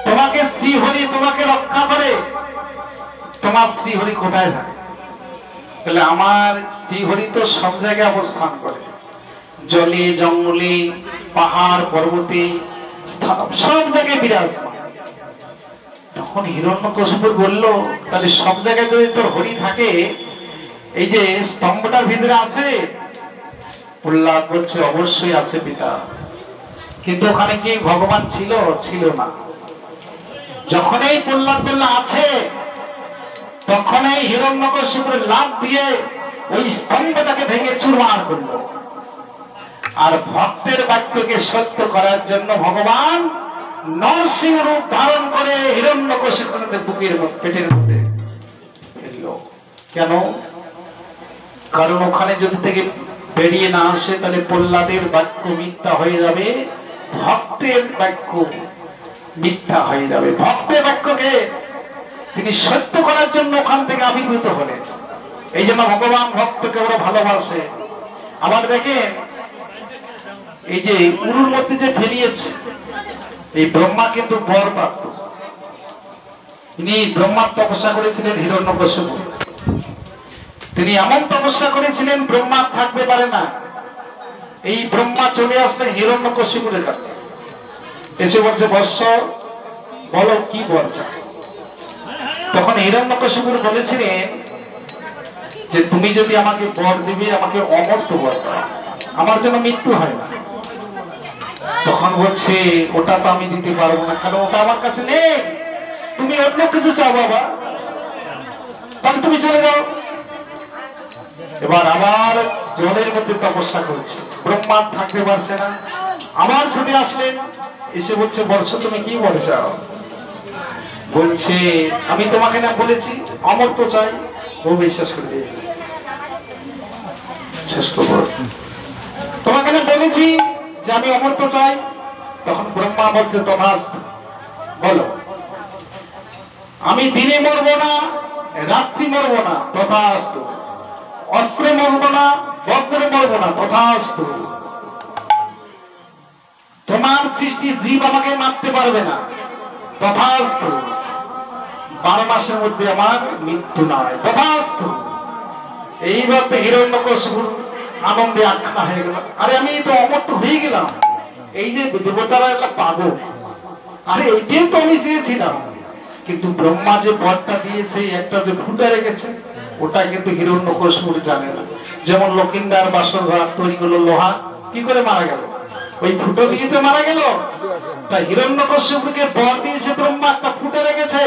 তোমাকে শ্রী হরি তোমাকে রক্ষা করে। তোমার শ্রী হরি কোথায় থাকে? বলে, আমার শ্রী হরি তো সব জায়গায় অবস্থান করে, জলে জঙ্গলে পাহাড় পর্বতে সব জায়গায় বিরাজমান। তখন হিরণ্যকশিপু বলল, তাহলে সব জায়গায় যদি তোর হরি থাকে, এই যে স্তম্ভটার ভিতরে আছে? প্রহ্লাদ বলছে, অবশ্যই আছে পিতা, কিন্তু ওখানে কি ভগবান ছিল? ছিল না। যখনই প্রহ্লাদ বলল আছে, তখনই হিরণ্যকশিপুর লাফ দিয়ে ওই স্তম্ভটাকে ভেঙে চুরমার করল। আর ভক্তের বাক্যকে সত্য করার জন্য ভগবান নরসিংহ রূপ ধারণ করে হিরণ্যকশিপুর বুকের পেটের মধ্যে ফেলল। কেন? কারণ ওখানে যদি থেকে বেরিয়ে না আসে, তাহলে প্রহ্লাদের বাক্য মিথ্যা হয়ে যাবে, ভক্তের বাক্য মিথ্যা হয়ে যাবে। ভক্তের বাক্যকে তিনি সত্য করার জন্য ওখান থেকে আবির্ভূত হলেন। এই জন্য ভগবান ভক্তকে ওরা ভালোবাসে। আবার দেখেন, এই যে উরুর মধ্যে যে ফেলিয়েছে, এই ব্রহ্মা কিন্তু বর প্রাপ্ত। তিনি ব্রহ্মার তপস্যা করেছিলেন হিরণ্যকশিপু। তিনি এমন তপস্যা করেছিলেন, ব্রহ্মা থাকতে পারে না। এই ব্রহ্মা চলে আসলেন হিরণ্যকশিপুর কাছে, এসে বলছে, বৎস বলো কি বর চাও? তখন হিরণ্যকশিপু বলেছিলেন যে, তুমি যদি আমাকে বর দিবে, আমাকে অমর্ত্য বর দাও, আমার জন্য মৃত্যু হয় না। তখন বলছে, ওটা তো আমি দিতে পারবো না, কারণ ওটা আমার কাছে নেই। তুমি অন্য কিছু চাও বাবা, তাহলে তুমি চলে যাও। এবার আবার জলের মধ্যে তপস্যা করছে, ব্রহ্মা থাকতে পারছে না। আবার ছুটে আসলেন, এসে বলছে, বর্ষ তুমি কি বলে চাও? বলছে, আমি তোমাকে না বলেছি অমর্ত্য চাই? ও বিশ্বাস করে দিয়ে শেষ করব, তোমাকে না বলেছি যে আমি অমর্ত্য চাই? তখন ব্রহ্মা বলছে, তথাস্তু, বলো। আমি দিনে মরবো না, রাত্রি মরবো না, তথাস্তু। অস্ত্রে মরবো না, বজ্রে মরবো না, তথাস্তু। তোমার সৃষ্টি জীব আমাকে মারতে পারবে না, তথাস্তু। 12 মাসের মধ্যে আমার মৃত্যু নয়, তথাস্তু। এইবার তো হিরণ্যকশিপুর আনন্দে আটখানা হয়ে গেল। আরে আমি তো অমর তো হয়ে গেলাম, এই যে দেবতারা এগুলা পাবো, আরে এইটাই তো আমি চেয়েছিলাম। কিন্তু ব্রহ্মা যে বরটা দিয়েছে, একটা যে ফুটা রেখেছে, ওটা কিন্তু হিরণ্যকশিপুর জানে না। যেমন লক্ষিন্দার বাসর ঘর তৈরি করলো লোহা, কি করে মারা গেল? ওই ফুটো দিয়ে তো মারা গেল। তাই হিরণ্যকশিপুরকে বর দিয়েছে ব্রহ্মা, একটা ফুটে রেখেছে।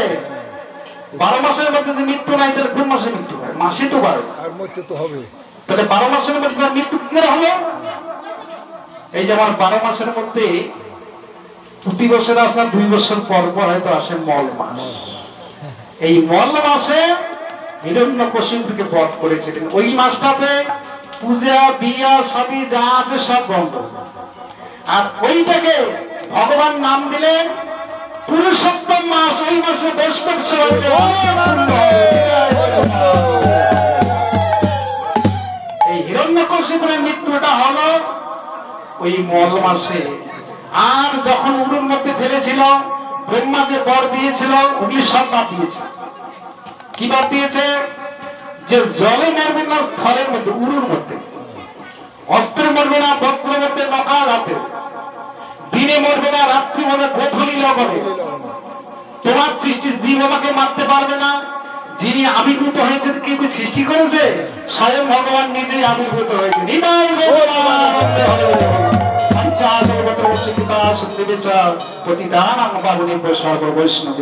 12 মাসের মধ্যে যদি মৃত্যু নাই, তাহলে কোন মাসে মৃত্যু হয়? মাসে তো 12, আর মৃত্যু তো হবে। তাহলে 12 মাসের মধ্যে মৃত্যু কি করে হলো? এই যে আমার 12 মাসের মধ্যে প্রতি বছর আসলে 2 বছর পর পর হয়তো আসে মল মাস। এই মল মাসে হিরণ্যকশিপুরকে বধ করেছিলেন। ওই মাসটাতে পূজা বিয়া শাদী যা আছে সব বন্ধ। আর ওইটাকে ভগবান নাম দিলেন পুরুষোত্তম মাস। ওই মাসে বৈষ্ণব সেবা এই হিরণ্যকশিপুরের মৃত্যুটা হলো ওই মল মাসে। আর যখন উরুর মধ্যে ফেলেছিল, ব্রহ্মা যে বর দিয়েছিল ওগুলি সব বাদ দিয়েছে। কি বাদ দিয়েছে? যে জলে মরবে না, স্থলের মধ্যে, উরুর মধ্যে। অস্ত্রে মরবে না, বস্ত্রের মধ্যে, নকা রাতে। দিনে মরবে না, রাত্রি মনে গোধূলি লগনে। তোমার সৃষ্টি জীব আমাকে মারতে পারবে না। যিনি আবির্ভূত হয়েছে, কেউ সৃষ্টি করেছে? স্বয়ং ভগবান নিজেই আবির্ভূত হয়েছে। বৈষ্ণব